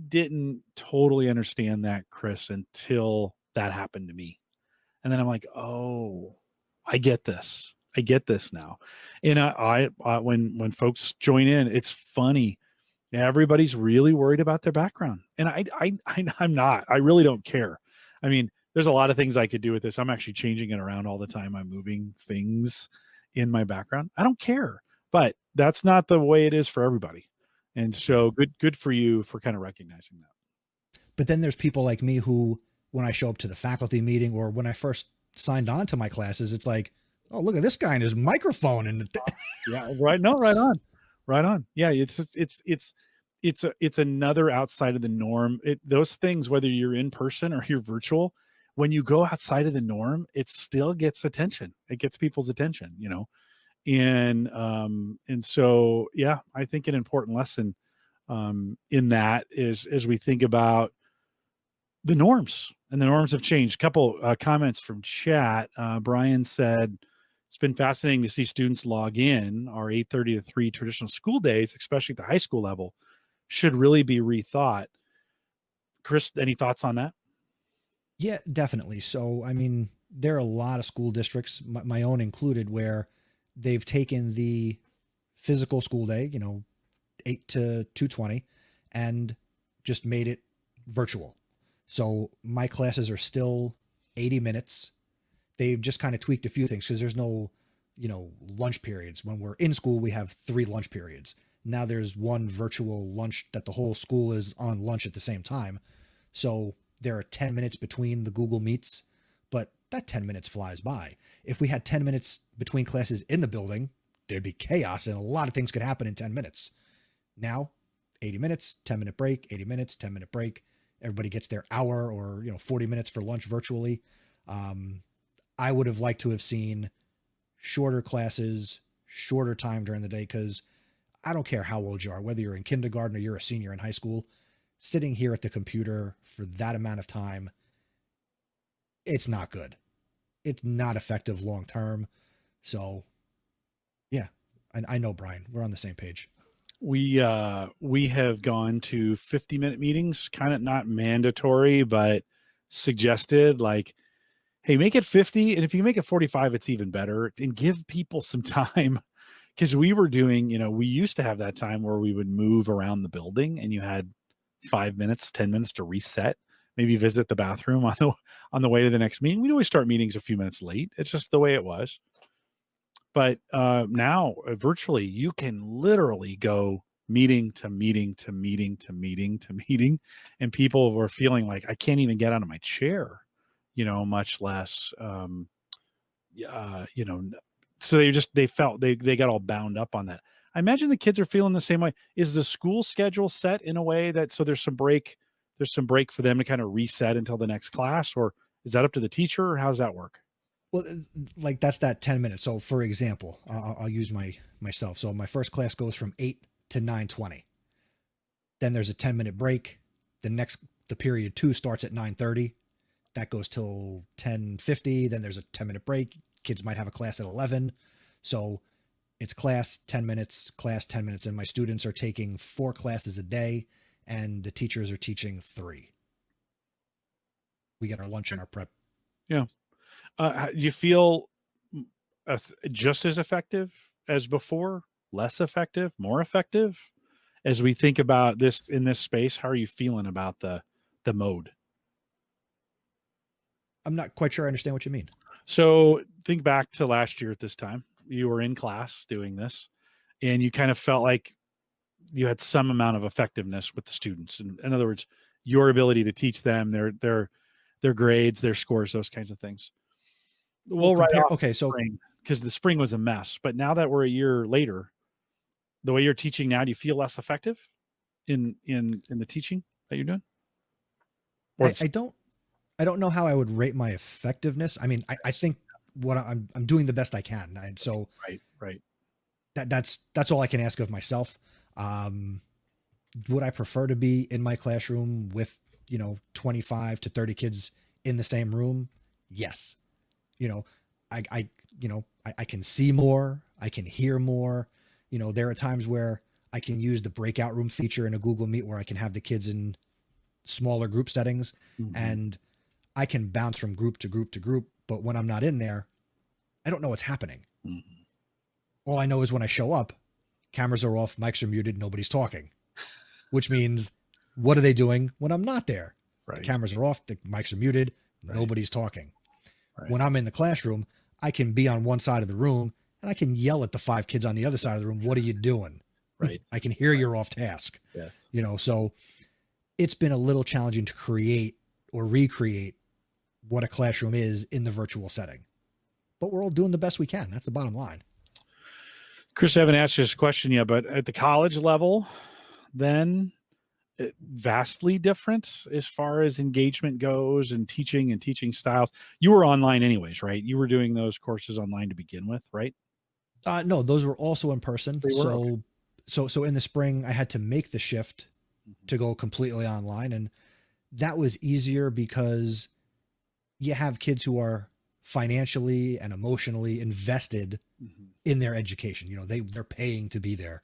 didn't totally understand that, Chris, until that happened to me. And then I'm like, oh, I get this. I get this now. And I when folks join in, it's funny. Everybody's really worried about their background. And I'm not. I really don't care. I mean, there's a lot of things I could do with this. I'm actually changing it around all the time. I'm moving things in my background. I don't care. But that's not the way it is for everybody. And so good for you for kind of recognizing that. But then there's people like me who, when I show up to the faculty meeting or when I first signed on to my classes, it's like, oh, look at this guy and his microphone. And yeah, right. No, right on. Yeah. It's another outside of the norm. Those things, whether you're in person or you're virtual, when you go outside of the norm, it still gets attention. It gets people's attention, And so, yeah, I think an important lesson in that is as we think about the norms, and the norms have changed. A couple comments from chat. Brian said, it's been fascinating to see students log in. Our 8:30 to 3 traditional school days, especially at the high school level, should really be rethought. Chris, any thoughts on that? Yeah, definitely. So, I mean, there are a lot of school districts, my own included, where they've taken the physical school day, 8 to 2:20, and just made it virtual. So my classes are still 80 minutes. They've just kind of tweaked a few things because there's no, lunch periods. When we're in school, we have 3 lunch periods. Now there's one virtual lunch that the whole school is on lunch at the same time. So there are 10 minutes between the Google Meets, but that 10 minutes flies by. If we had 10 minutes between classes in the building, there'd be chaos and a lot of things could happen in 10 minutes. Now, 80 minutes, 10-minute break, 80 minutes, 10-minute break. Everybody gets their hour or, 40 minutes for lunch virtually. I would have liked to have seen shorter classes, shorter time during the day, because I don't care how old you are, whether you're in kindergarten or you're a senior in high school, sitting here at the computer for that amount of time, it's not good. It's not effective long-term. So yeah, I know, Brian, we're on the same page. We have gone to 50-minute meetings, kind of not mandatory, but suggested, like, hey, make it 50. And if you make it 45, it's even better, and give people some time. Because we were doing, we used to have that time where we would move around the building and you had 5 minutes, 10 minutes to reset, maybe visit the bathroom on the way to the next meeting. We'd always start meetings a few minutes late. It's just the way it was. But now virtually, you can literally go meeting to meeting to meeting to meeting to meeting. And people were feeling like, I can't even get out of my chair, much less, so they felt they got all bound up on that. I imagine the kids are feeling the same way. Is the school schedule set in a way that, so there's some break for them to kind of reset until the next class, or is that up to the teacher, or how does that work? Well, like that's that 10 minutes. So for example, I'll use myself. So my first class goes from 8 to 9:20. Then there's a 10-minute break. The period 2 starts at 9:30. That goes till 10:50. Then there's a 10-minute break. Kids might have a class at 11. So it's class 10 minutes, class 10 minutes. And my students are taking 4 classes a day and the teachers are teaching 3. We get our lunch and our prep. Yeah. Do you feel just as effective as before, less effective, more effective? As we think about this in this space, how are you feeling about the mode? I'm not quite sure I understand what you mean. So think back to last year at this time. You were in class doing this, and you kind of felt like you had some amount of effectiveness with the students. In other words, your ability to teach them their grades, their scores, those kinds of things. Because the spring was a mess. But now that we're a year later, the way you're teaching now, do you feel less effective in the teaching that you're doing? I don't know how I would rate my effectiveness. I mean, I think what I'm doing the best I can. Right. That's all I can ask of myself. Would I prefer to be in my classroom with, 25 to 30 kids in the same room? Yes. I can see more, I can hear more. There are times where I can use the breakout room feature in a Google Meet where I can have the kids in smaller group settings, and I can bounce from group to group to group. But when I'm not in there, I don't know what's happening. All I know is when I show up, cameras are off, mics are muted, nobody's talking, which means what are they doing when I'm not there? Right. The cameras are off, the mics are muted, nobody's talking. Right. When I'm in the classroom, I can be on one side of the room and I can yell at the 5 kids on the other side of the room. What are you doing? Right. I can hear you're off task. Yes. So it's been a little challenging to create or recreate what a classroom is in the virtual setting, but we're all doing the best we can. That's the bottom line. Chris, I haven't asked you this question yet, but at the college level, then vastly different as far as engagement goes and teaching styles. You were online anyways, right? You were doing those courses online to begin with, right? No, those were also in person. Okay. So in the spring I had to make the shift to go completely online. And that was easier because you have kids who are financially and emotionally invested in their education. They're paying to be there.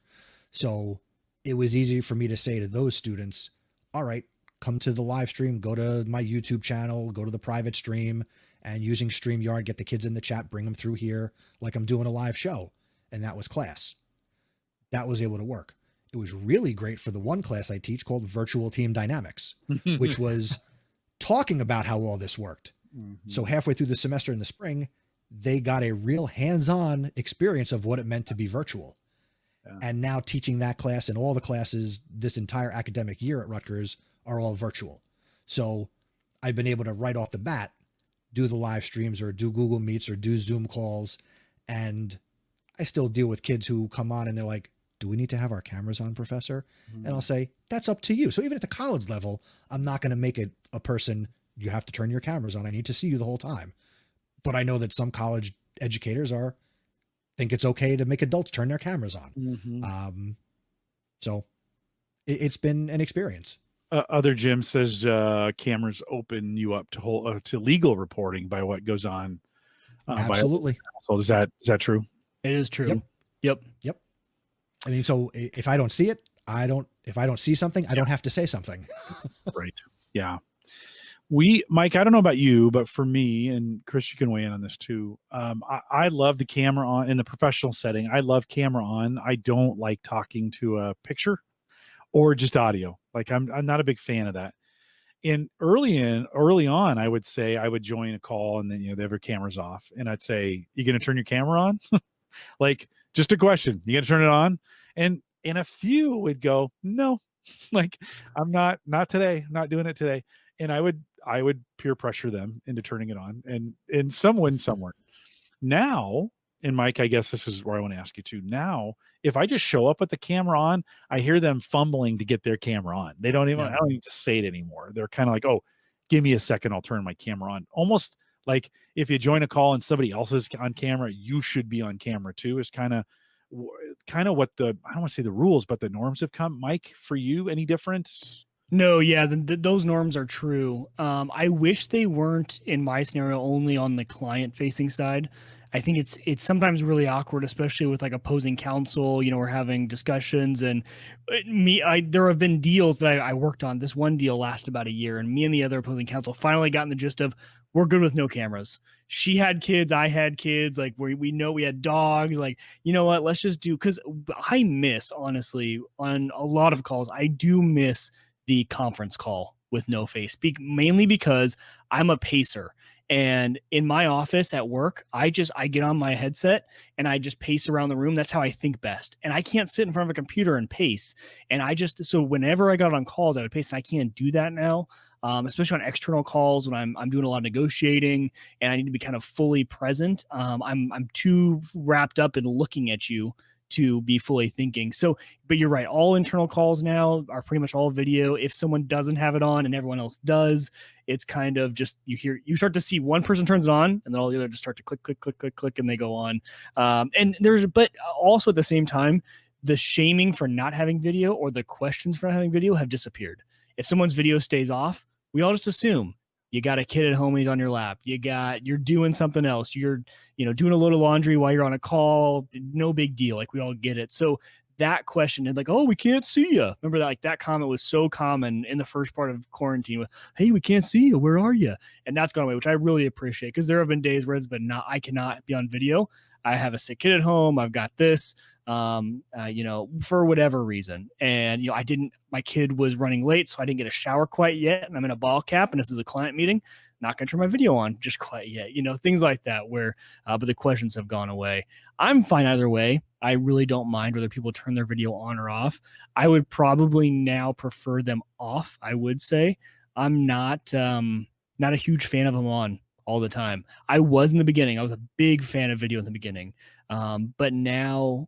So it was easy for me to say to those students, all right, come to the live stream, go to my YouTube channel, go to the private stream, and using StreamYard, get the kids in the chat, bring them through here like I'm doing a live show. And that was class. That was able to work. It was really great for the one class I teach called Virtual Team Dynamics, which was talking about how all this worked. Mm-hmm. So halfway through the semester in the spring, they got a real hands-on experience of what it meant to be virtual. Yeah. And now teaching that class and all the classes this entire academic year at Rutgers are all virtual. So I've been able to right off the bat do the live streams or do Google Meets or do Zoom calls. And I still deal with kids who come on and they're like, do we need to have our cameras on, professor? Mm-hmm. And I'll say, that's up to you. So even at the college level, I'm not going to make it a person, you have to turn your cameras on. I need to see you the whole time. But I know that some college educators think it's okay to make adults turn their cameras on. Mm-hmm. So it's been an experience. Other Jim says cameras open you up to legal reporting by what goes on. Absolutely. So is that true? It is true. Yep. I mean, so if I don't see it, if I don't see something, I don't have to say something. Right. Yeah. Mike, I don't know about you, but for me, and Chris, you can weigh in on this too. I love the camera on in the professional setting. I love camera on. I don't like talking to a picture or just audio. Like I'm not a big fan of that. And early on, I would say I would join a call and then, they have their cameras off and I'd say, you going to turn your camera on? Like just a question, you going to turn it on? And a few would go, no, like I'm not today. I'm not doing it today. And I would peer pressure them into turning it on and some win, some weren't. Now, and Mike, I guess this is where I want to ask you too. Now, if I just show up with the camera on, I hear them fumbling to get their camera on. I don't even say it anymore. They're kind of like, oh, give me a second. I'll turn my camera on. Almost like if you join a call and somebody else is on camera, you should be on camera too. Is kind of what I don't want to say the rules, but the norms have come. Mike, for you, any different? No, yeah, those norms are true. I wish they weren't in my scenario only on the client-facing side. I think it's sometimes really awkward, especially with like opposing counsel. We're having discussions, and there have been deals that I worked on. This one deal lasted about a year, and me and the other opposing counsel finally got in the gist of we're good with no cameras. She had kids, I had kids. Like we know we had dogs. Like, you know what? Let's just do, because I miss, honestly, on a lot of calls, I do miss the conference call with no face, mainly because I'm a pacer. And in my office at work, I get on my headset and I just pace around the room. That's how I think best. And I can't sit in front of a computer and pace. And so whenever I got on calls, I would pace, and I can't do that now. Especially on external calls when I'm doing a lot of negotiating and I need to be kind of fully present. I'm too wrapped up in looking at you to be fully thinking. So, but you're right. All internal calls now are pretty much all video. If someone doesn't have it on and everyone else does, it's kind of just, you start to see one person turns it on and then all the other just start to click, click, click, click, click, and they go on. But also at the same time, the shaming for not having video or the questions for not having video have disappeared. If someone's video stays off, we all just assume you got a kid at home, he's on your lap. You're doing something else. You're, doing a load of laundry while you're on a call. No big deal. Like we all get it. So that question and like, oh, we can't see you. Remember that? Like that comment was so common in the first part of quarantine with, hey, we can't see you. Where are you? And that's gone away, which I really appreciate, because there have been days where it's been I cannot be on video. I have a sick kid at home. I've got this. For whatever reason. And, my kid was running late, so I didn't get a shower quite yet. And I'm in a ball cap and this is a client meeting. Not going to turn my video on just quite yet, things like that where, but the questions have gone away. I'm fine either way. I really don't mind whether people turn their video on or off. I would probably now prefer them off. I would say I'm not a huge fan of them on all the time. I was in the beginning. I was a big fan of video in the beginning. But now,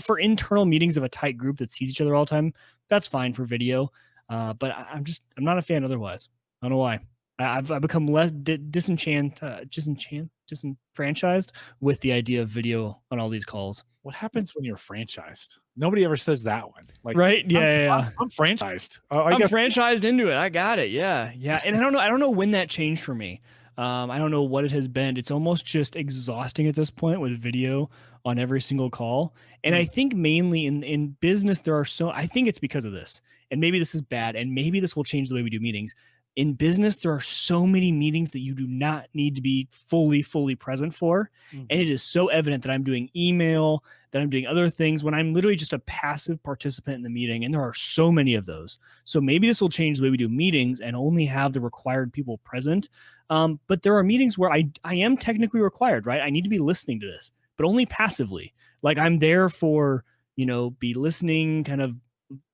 for internal meetings of a tight group that sees each other all the time, that's fine for video. But I'm not a fan otherwise. I don't know why. I've become less disenfranchised with the idea of video on all these calls. What happens when you're franchised? Nobody ever says that one. Like, right? Yeah. I'm franchised. I'm franchised into it. I got it. Yeah. And I don't know when that changed for me. I don't know what it has been. It's almost just exhausting at this point with video on every single call. And I think mainly in business, I think it's because of this. And maybe this is bad. And maybe this will change the way we do meetings. in business, there are so many meetings that you do not need to be fully present for. Mm-hmm. And it is so evident that I'm doing email, that I'm doing other things when I'm literally just a passive participant in the meeting. And there are so many of those. So maybe this will change the way we do meetings and only have the required people present. But there are meetings where I am technically required, right? I need to be listening to this, but only passively. Like I'm there for, be listening kind of,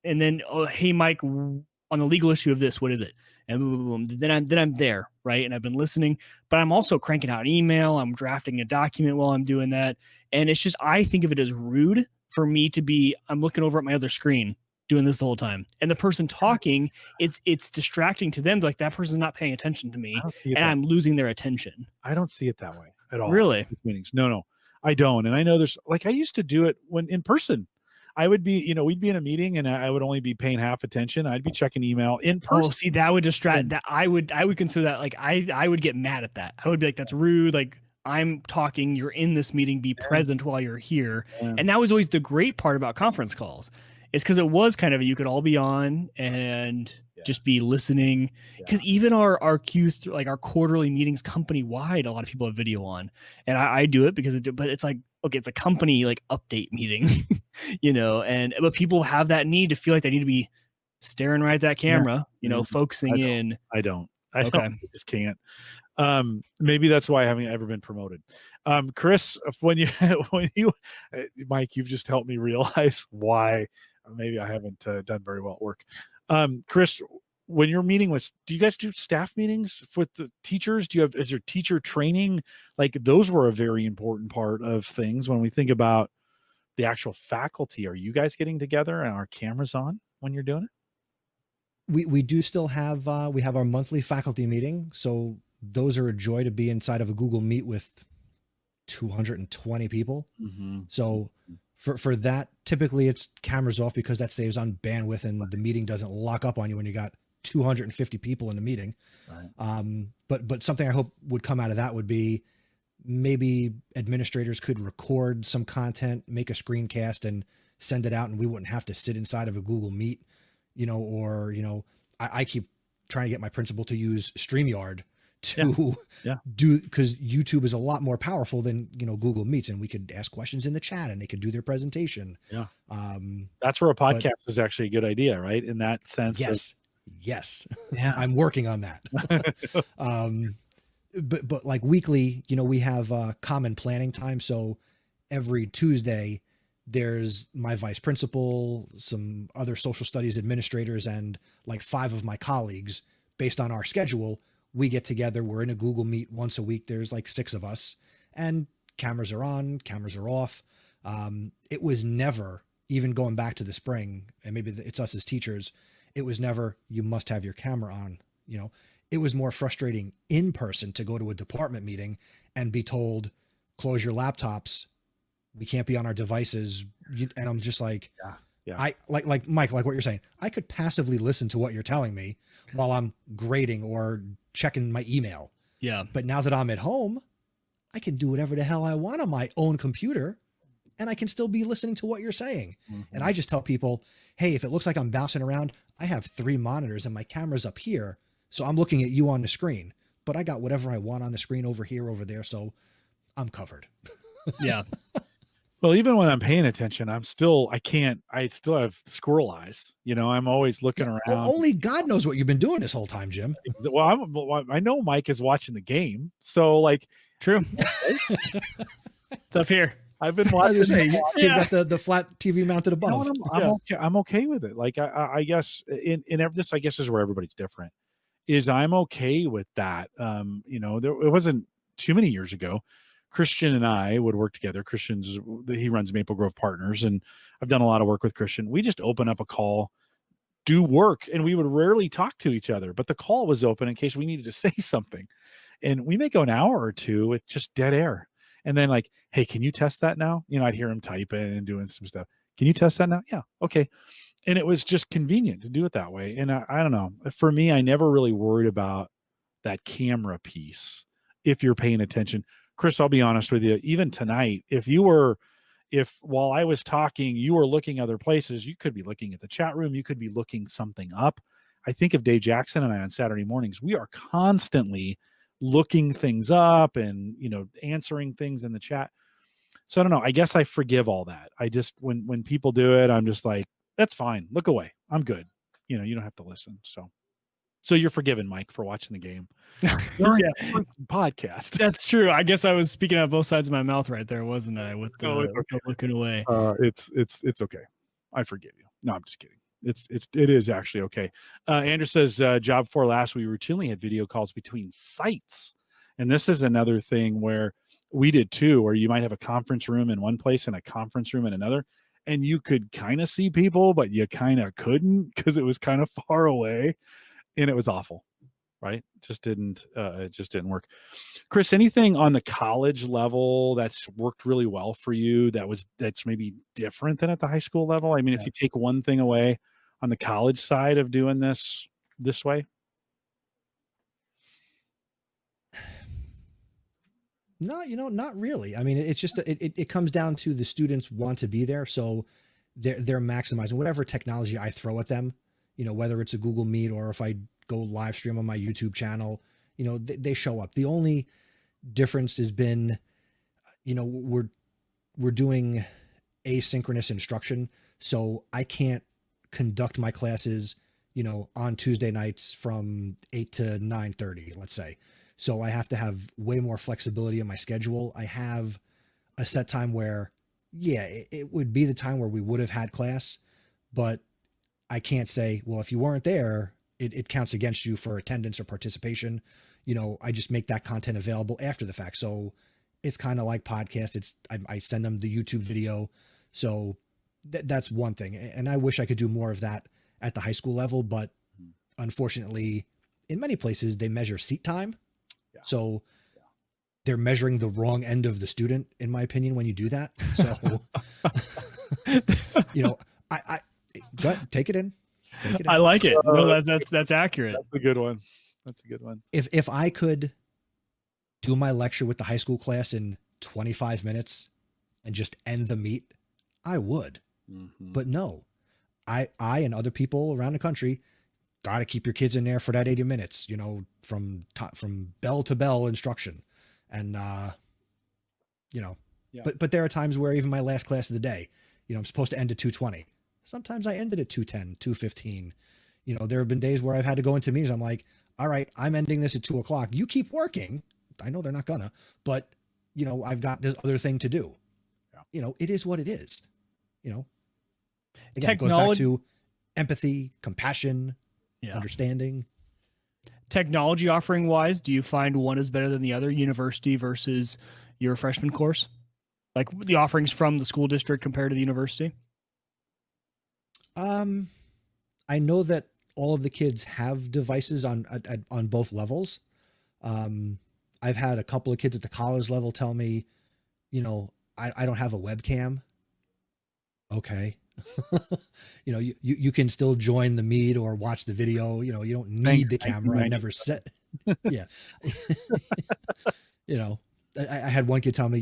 and then, oh, hey, Mike, on the legal issue of this, what is it? And boom, then I'm there, right? And I've been listening, but I'm also cranking out an email. I'm drafting a document while I'm doing that. And it's just, I think of it as rude for me to be, I'm looking over at my other screen doing this the whole time. And the person talking, it's distracting to them. Like that person's not paying attention to me and I'm losing their attention. I don't see it that way at all. Really? Meetings. No, I don't. And I know there's like, I used to do it when in person. I would be, we'd be in a meeting and I would only be paying half attention. I'd be checking email in person. Oh, see, that would distract. That I would consider that like I would get mad at that. I would be like, that's rude. Like I'm talking, you're in this meeting, be present while you're here. Yeah. And that was always the great part about conference calls. It's because it was kind of you could all be on and just be listening. Because even our Q3, like our quarterly meetings company wide, a lot of people have video on, and I do it because but it's like, okay, it's a company like update meeting, but people have that need to feel like they need to be staring right at that camera, focusing in. I don't. I just can't. Maybe that's why I haven't ever been promoted. Chris, when you, Mike, you've just helped me realize why maybe I haven't done very well at work. Chris, when you're meeting with, do you guys do staff meetings with the teachers? Is there teacher training? Like those were a very important part of things when we think about the actual faculty. Are you guys getting together and our cameras on when you're doing it? We do still have, we have our monthly faculty meeting. So those are a joy to be inside of a Google Meet with 220 people. Mm-hmm. So for that, typically it's cameras off because that saves on bandwidth and the meeting doesn't lock up on you when you got 250 people in the meeting. Right. But something I hope would come out of that would be maybe administrators could record some content, make a screencast and send it out, and we wouldn't have to sit inside of a Google Meet, I keep trying to get my principal to use StreamYard to do, because YouTube is a lot more powerful than, Google Meets, and we could ask questions in the chat and they could do their presentation. Yeah. That's where a podcast is actually a good idea, right? In that sense. Yes. Yeah. I'm working on that. But like weekly, we have common planning time. So every Tuesday there's my vice principal, some other social studies administrators, and like 5 of my colleagues. Based on our schedule, we get together. We're in a Google Meet once a week. There's like 6 of us, and cameras are on, cameras are off. It was never, even going back to the spring, and maybe it's us as teachers, it was never, you must have your camera on. It was more frustrating in person to go to a department meeting and be told, close your laptops. We can't be on our devices. And I'm just like, I like Mike, like what you're saying, I could passively listen to what you're telling me while I'm grading or checking my email. Yeah. But now that I'm at home, I can do whatever the hell I want on my own computer, and I can still be listening to what you're saying. Mm-hmm. And I just tell people, hey, if it looks like I'm bouncing around, I have 3 monitors and my camera's up here. So I'm looking at you on the screen, but I got whatever I want on the screen over here, over there. So I'm covered. Yeah. Well, even when I'm paying attention, I still have squirrel eyes. I'm always looking around. Only God knows what you've been doing this whole time, Jim. Well, I know Mike is watching the game. So like, true. It's up here. I've been watching. He's got the flat TV mounted above. I'm okay with it. Like I guess in this, I guess is where everybody's different. Is I'm okay with that. It wasn't too many years ago. Christian and I would work together. He runs Maple Grove Partners, and I've done a lot of work with Christian. We just open up a call, do work, and we would rarely talk to each other, but the call was open in case we needed to say something. And we may go an hour or two with just dead air. And then like, hey, can you test that now? I'd hear him typing and doing some stuff. Can you test that now? Yeah. Okay. And it was just convenient to do it that way. And I don't know, for me, I never really worried about that camera piece. If you're paying attention, Chris, I'll be honest with you, even tonight, if while I was talking, you were looking other places, you could be looking at the chat room, you could be looking something up. I think of Dave Jackson and I on Saturday mornings. We are constantly looking things up and, answering things in the chat. So I don't know. I guess I forgive all that. I just, when people do it, I'm just like, that's fine. Look away. I'm good. You don't have to listen. So you're forgiven, Mike, for watching the game. Podcast. That's true. I guess I was speaking out both sides of my mouth right there, wasn't I? With the looking away. It's okay. I forgive you. No, I'm just kidding. It is actually okay. Andrew says, job 4 last, we routinely had video calls between sites. And this is another thing where we did too, where you might have a conference room in one place and a conference room in another. And you could kind of see people, but you kind of couldn't because it was kind of far away. And it was awful, right? It just didn't work. Chris, anything on the college level that's worked really well for you that's maybe different than at the high school level? I mean, if you take one thing away on the college side of doing this way. No, not really. I mean, it's just, it comes down to the students want to be there. So they're maximizing whatever technology I throw at them, whether it's a Google Meet or if I go live stream on my YouTube channel, they show up. The only difference has been, we're doing asynchronous instruction. So I can't conduct my classes, on Tuesday nights from 8 to 9:30, let's say. So I have to have way more flexibility in my schedule. I have a set time where, it would be the time where we would have had class, but I can't say, well, if you weren't there, it counts against you for attendance or participation. I just make that content available after the fact. So it's kind of like podcast. I send them the YouTube video. So that's one thing. And I wish I could do more of that at the high school level, but unfortunately in many places they measure seat time. So they're measuring the wrong end of the student, in my opinion, when you do that. So, I go ahead, take it in. I like it. No, that's accurate. That's a good one. If I could do my lecture with the high school class in 25 minutes and just end the meet, I would. Mm-hmm. But no, I and other people around the country got to keep your kids in there for that 80 minutes, from bell to bell instruction. And, but there are times where even my last class of the day, I'm supposed to end at 2:20. Sometimes I ended at 2:10, 2:15. There have been days where I've had to go into meetings. I'm like, all right, I'm ending this at 2:00. You keep working. I know they're not gonna, but I've got this other thing to do. Yeah. It is what it is. Again, it goes back to empathy, compassion, understanding. Technology offering wise, do you find one is better than the other, university versus your freshman course? Like the offerings from the school district compared to the university? I know that all of the kids have devices on both levels. I've had a couple of kids at the college level tell me, I don't have a webcam. Okay. you can still join the meet or watch the video. You don't need the camera. I never said, yeah. I had one kid tell me,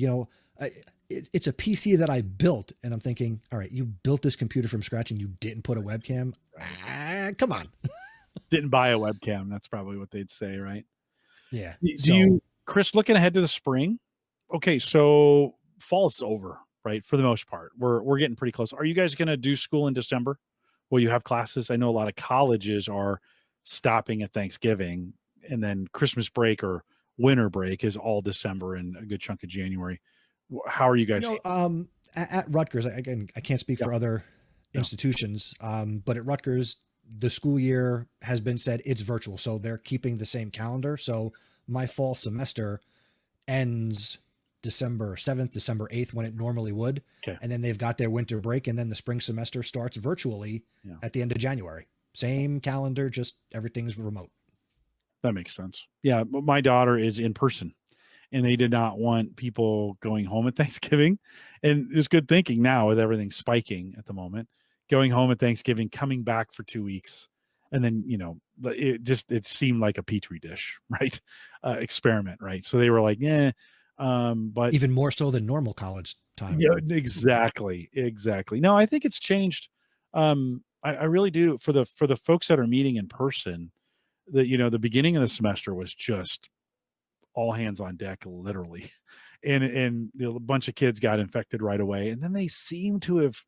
it's a PC that I built, and I'm thinking, all right, you built this computer from scratch and you didn't put a webcam. Come on. Didn't buy a webcam. That's probably what they'd say, right? Yeah. Do you, Chris, looking ahead to the spring? Okay. So fall's over. Right. For the most part, we're getting pretty close. Are you guys going to do school in December? Will you have classes? I know a lot of colleges are stopping at Thanksgiving, and then Christmas break or winter break is all December and a good chunk of January. How are you guys? At Rutgers, again, I can't speak for other institutions, but at Rutgers, the school year has been said it's virtual. So they're keeping the same calendar. So my fall semester ends December 7th, December 8th, when it normally would. Okay. And then they've got their winter break, and then the spring semester starts virtually at the end of January. Same calendar, just everything's remote. That makes sense. Yeah. My daughter is in person, and they did not want people going home at Thanksgiving. And it's good thinking now with everything spiking at the moment, going home at Thanksgiving, coming back for 2 weeks. And then, it seemed like a Petri dish, right? Experiment. Right. So they were like, but even more so than normal college time. Yeah, exactly. No, I think it's changed. I really do. For the folks that are meeting in person, the beginning of the semester was just all hands on deck, literally. And a bunch of kids got infected right away. And then they seem to have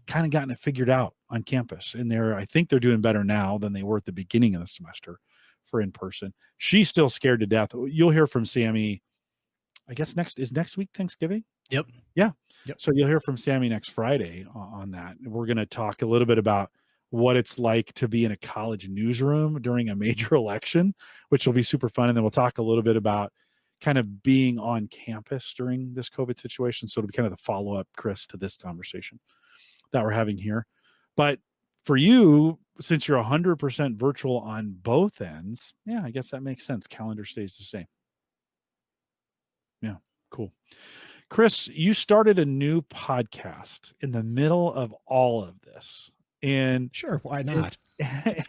kind of gotten it figured out on campus. And I think they're doing better now than they were at the beginning of the semester for in person. She's still scared to death. You'll hear from Sammy, I guess next week Thanksgiving? Yep. Yeah. Yep. So you'll hear from Sammy next Friday on that. We're going to talk a little bit about what it's like to be in a college newsroom during a major election, which will be super fun. And then we'll talk a little bit about kind of being on campus during this COVID situation. So it'll be kind of the follow-up, Chris, to this conversation that we're having here. But for you, since you're 100% virtual on both ends, yeah, I guess that makes sense. Calendar stays the same. Yeah, cool. Chris, you started a new podcast in the middle of all of this. And sure, why not?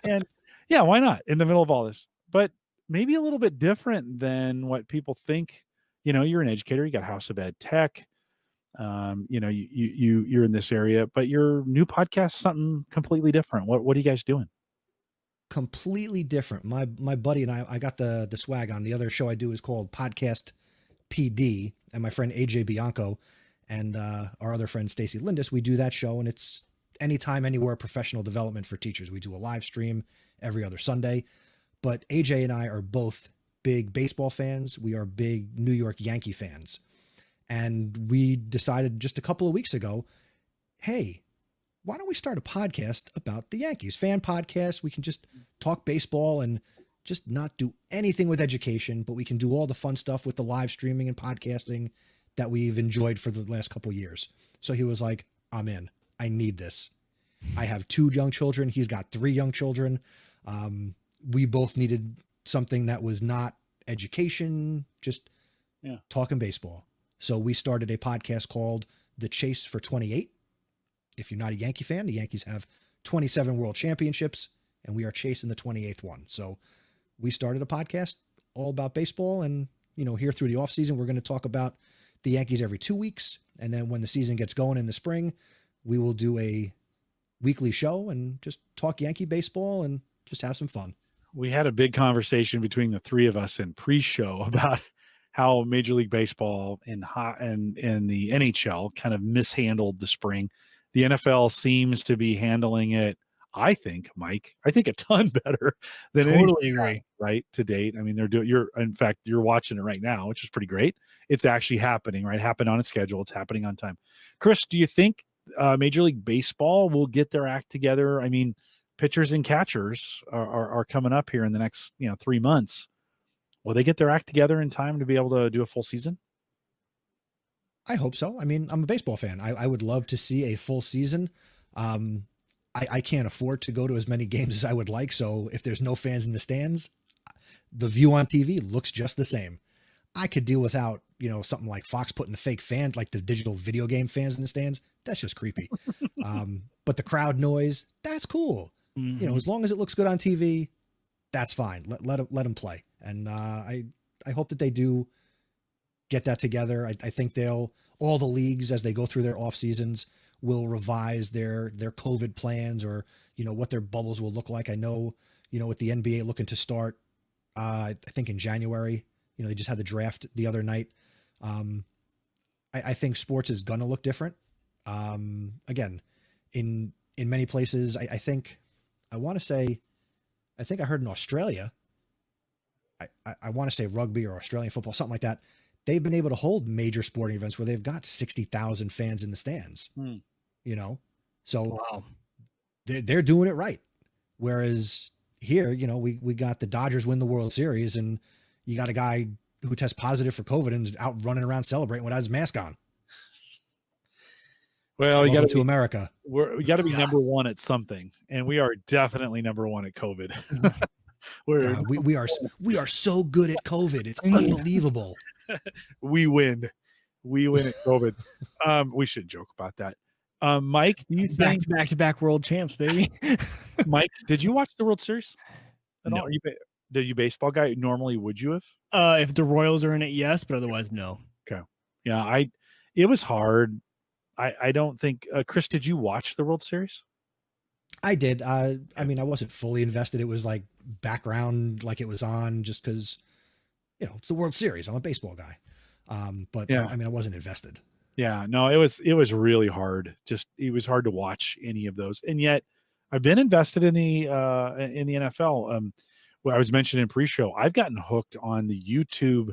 And yeah, why not? In the middle of all this. But maybe a little bit different than what people think. You're an educator, you got House of Ed Tech. You're in this area, but your new podcast, something completely different. What are you guys doing? Completely different. My buddy and I got the swag on. The other show I do is called Podcast PD, and my friend AJ Bianco and our other friend Stacy Lindis, we do that show, and it's anytime, anywhere professional development for teachers. We do a live stream every other Sunday. But AJ and I are both big baseball fans. We are big New York Yankee fans. And we decided just a couple of weeks ago, hey, why don't we start a podcast about the Yankees? Fan podcast. We can just talk baseball and just not do anything with education, but we can do all the fun stuff with the live streaming and podcasting that we've enjoyed for the last couple of years. So he was like, I'm in. I need this. I have 2 young children. He's got 3 young children. We both needed something that was not education, just talking baseball. So we started a podcast called The Chase for 28. If you're not a Yankee fan, the Yankees have 27 world championships, and we are chasing the 28th one. So we started a podcast all about baseball. And, here through the off season, we're going to talk about the Yankees every 2 weeks. And then when the season gets going in the spring, we will do a weekly show and just talk Yankee baseball and just have some fun. We had a big conversation between the 3 of us in pre-show about how Major League Baseball and the NHL kind of mishandled the spring. The NFL seems to be handling it, I think, Mike, a ton better than totally agree. Right, to date. I mean, you're watching it right now, which is pretty great. It's actually happening, right? Happened on a schedule. It's happening on time. Chris, do you think Major League Baseball will get their act together? I mean, pitchers and catchers are coming up here in the next 3 months. Will they get their act together in time to be able to do a full season? I hope so. I mean, I'm a baseball fan. I would love to see a full season. I can't afford to go to as many games as I would like. So if there's no fans in the stands, the view on TV looks just the same. I could deal without, something like Fox putting the fake fans, like the digital video game fans in the stands. That's just creepy. But the crowd noise, that's cool. Mm-hmm. As long as it looks good on TV, that's fine. Let them play. And I hope that they do get that together. I think all the leagues, as they go through their off seasons, will revise their COVID plans or, what their bubbles will look like. I know, with the NBA looking to start, I think in January, they just had the draft the other night. I think sports is going to look different. Again, in many places, I think I heard in Australia, I want to say rugby or Australian football, something like that. They've been able to hold major sporting events where they've got 60,000 fans in the stands, so wow. They're doing it right. Whereas here, we got the Dodgers win the World Series and you got a guy who tests positive for COVID and is out running around celebrating without his mask on. Well, we got to America. We got to be number one at something, and we are definitely number one at COVID. We are so good at COVID. It's unbelievable. We win at COVID. We should joke about that. Mike, do you think back-to-back world champs, baby? Mike, did you watch the World Series at No. all? Are you baseball guy? Normally, would you have? If the Royals are in it, yes, but otherwise, no. Okay. Yeah, it was hard. I don't think Chris, did you watch the World Series? I did. I mean, I wasn't fully invested. It was like background, like it was on just because, it's the World Series. I'm a baseball guy. But Yeah. I mean, I wasn't invested. Yeah, no, it was really hard. It was hard to watch any of those. And yet I've been invested in the NFL. What I was mentioning in pre-show, I've gotten hooked on the YouTube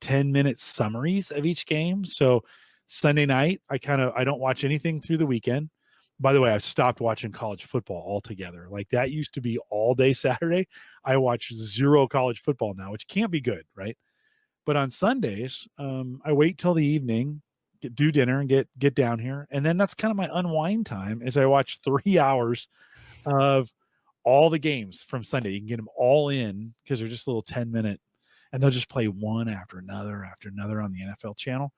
10-minute summaries of each game. So Sunday night, I don't watch anything through the weekend. By the way, I've stopped watching college football altogether. Like that used to be all day Saturday. I watch zero college football now, which can't be good, right? But on Sundays, I wait till the evening, do dinner and get down here. And then that's kind of my unwind time as I watch 3 hours of all the games from Sunday. You can get them all in because they're just a little 10-minute, and they'll just play one after another on the NFL channel.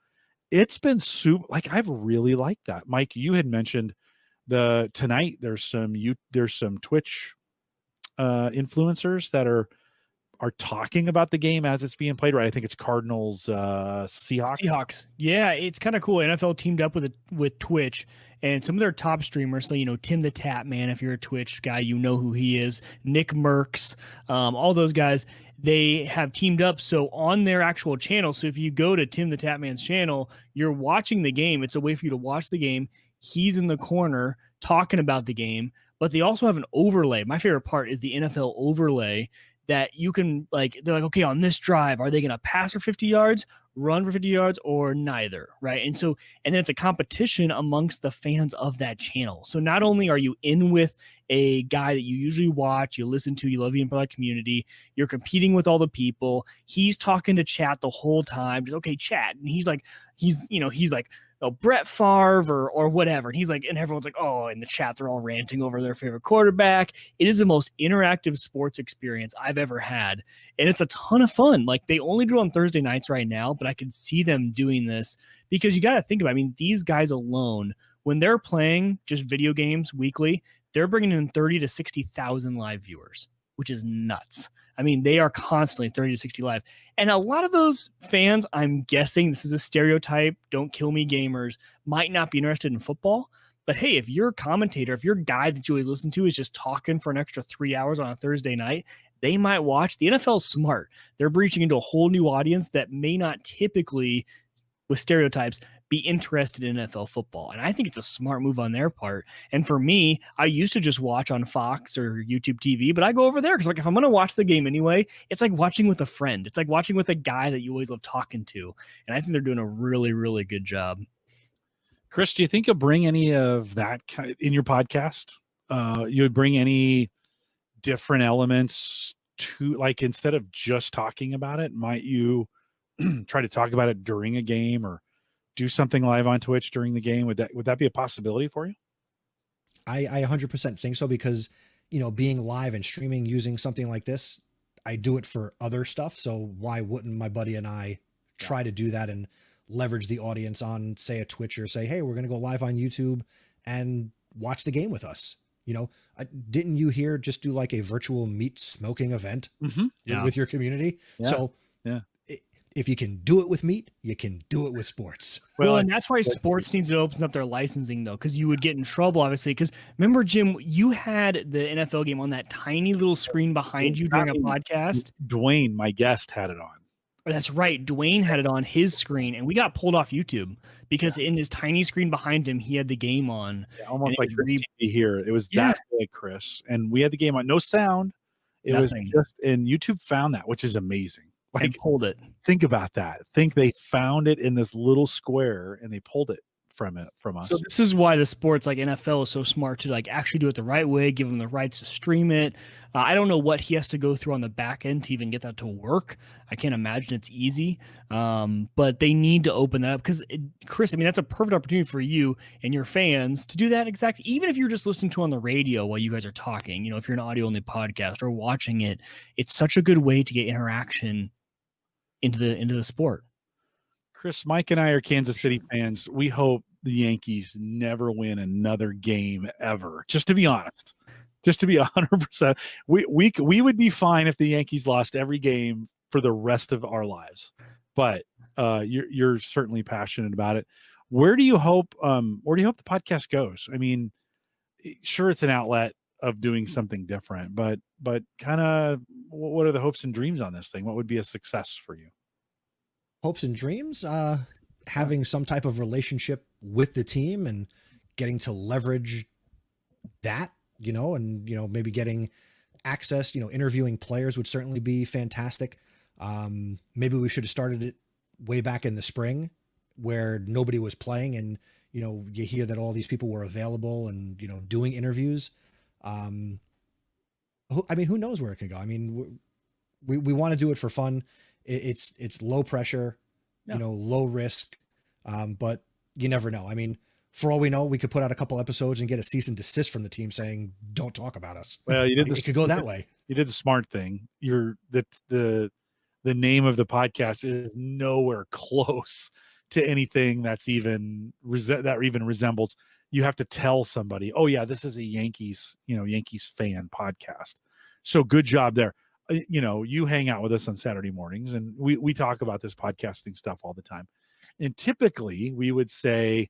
It's been super, like I've really liked that. Mike, you had mentioned tonight there's some Twitch influencers that are talking about the game as it's being played, right? I think it's Cardinals, Seahawks. Yeah, it's kind of cool. NFL teamed up with Twitch, and some of their top streamers. So Tim the Tap Man, if you're a Twitch guy, you know who he is. Nick Merckx, all those guys. They have teamed up. So on their actual channel, so if you go to Tim the Tap Man's channel, you're watching the game. It's a way for you to watch the game. He's in the corner talking about the game, but they also have an overlay. My favorite part is the NFL overlay that you can they're like, okay, on this drive, are they going to pass for 50 yards, run for 50 yards, or neither? Right. And then it's a competition amongst the fans of that channel. So not only are you in with a guy that you usually watch, you listen to, you love being part of that community, you're competing with all the people. He's talking to chat the whole time. Just, okay, chat. And he's like, Brett Favre or whatever. And he's like, and everyone's like, oh, in the chat, they're all ranting over their favorite quarterback. It is the most interactive sports experience I've ever had. And it's a ton of fun. Like they only do it on Thursday nights right now, but I could see them doing this because you got to think about, these guys alone, when they're playing just video games weekly, they're bringing in 30 to 60,000 live viewers, which is nuts. They are constantly 30 to 60 live. And a lot of those fans, I'm guessing, this is a stereotype, don't kill me gamers, might not be interested in football. But hey, if your commentator, if your guy that you always listen to is just talking for an extra 3 hours on a Thursday night, they might watch. The NFL is smart. They're breaching into a whole new audience that may not typically, with stereotypes, be interested in NFL football. And I think it's a smart move on their part. And for me, I used to just watch on Fox or YouTube TV, but I go over there because if I'm going to watch the game anyway, it's like watching with a friend. It's like watching with a guy that you always love talking to. And I think they're doing a really, really good job. Chris, do you think you'll bring any of that in your podcast? You would bring any different elements to, instead of just talking about it, might you try to talk about it during a game or do something live on Twitch during the game? Would that be a possibility for you? I 100% think so because, being live and streaming using something like this, I do it for other stuff. So why wouldn't my buddy and I try to do that and leverage the audience on, say, a Twitch or say, hey, we're going to go live on YouTube and watch the game with us. Didn't you hear just do a virtual meat smoking event with your community? Yeah. So yeah. If you can do it with meat, you can do it with sports. Well, and that's why sports needs to open up their licensing, though, because you would get in trouble, obviously. Because remember, Jim, you had the NFL game on that tiny little screen behind you during a podcast. Dwayne, my guest, had it on. That's right. Dwayne had it on his screen, and we got pulled off YouTube because in his tiny screen behind him, he had the game on. Yeah, almost like TV here. It was that big, Chris. And we had the game on. No sound. It was just, and YouTube found that, which is amazing. And pulled it. Think about that. Think they found it in this little square and they pulled it from us. So this is why the sports like NFL is so smart to actually do it the right way, give them the rights to stream it. I don't know what he has to go through on the back end to even get that to work. I can't imagine it's easy. But they need to open that up because, Chris, that's a perfect opportunity for you and your fans to do that exactly. Even if you're just listening to on the radio while you guys are talking, if you're an audio only podcast or watching it, it's such a good way to get interaction into the sport. Chris, Mike and I are Kansas City fans. We hope the Yankees never win another game ever. Just to be honest, just to be 100%, we would be fine if the Yankees lost every game for the rest of our lives. But you're certainly passionate about it. Where do you hope the podcast goes? Sure, it's an outlet. of doing something different, but kind of what are the hopes and dreams on this thing? What would be a success for you? Hopes and dreams, having some type of relationship with the team and getting to leverage that, and, maybe getting access, interviewing players would certainly be fantastic. Maybe we should have started it way back in the spring where nobody was playing and, you hear that all these people were available and, doing interviews. Who knows where it can go? I mean, we want to do it for fun. It's low pressure, low risk. But you never know. I mean, for all we know, we could put out a couple episodes and get a cease and desist from the team saying, "Don't talk about us." Well, it could go that way. You did the smart thing. The name of the podcast is nowhere close to anything that's even resembles. You have to tell somebody, "Oh yeah, this is a Yankees fan podcast." So good job there. You hang out with us on Saturday mornings, and we talk about this podcasting stuff all the time. And typically we would say,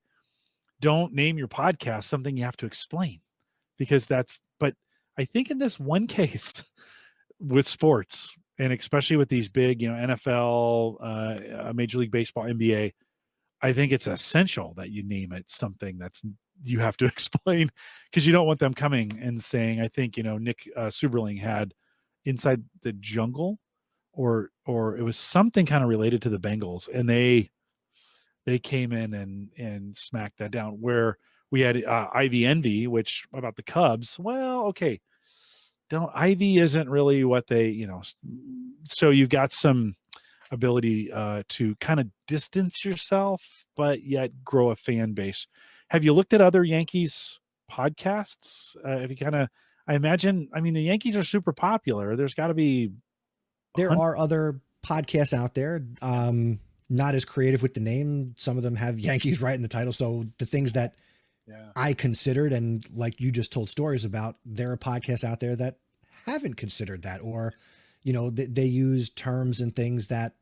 don't name your podcast something you have to explain, because but I think in this one case with sports, and especially with these big, NFL, Major League Baseball, NBA, I think it's essential that you name it something you have to explain, because you don't want them coming and saying, I think, Nick Suberling had Inside the Jungle, or it was something kind of related to the Bengals, and they came in and smacked that down. Where we had Ivy Envy, which about the Cubs. Well, okay, Ivy isn't really what they, so you've got some ability to kind of distance yourself, but yet grow a fan base. Have you looked at other Yankees podcasts? Have you I imagine, the Yankees are super popular. There's got to be. There are other podcasts out there. Not as creative with the name. Some of them have Yankees right in the title. So the things that I considered, and like you just told stories about, there are podcasts out there that haven't considered that, or, they use terms and things that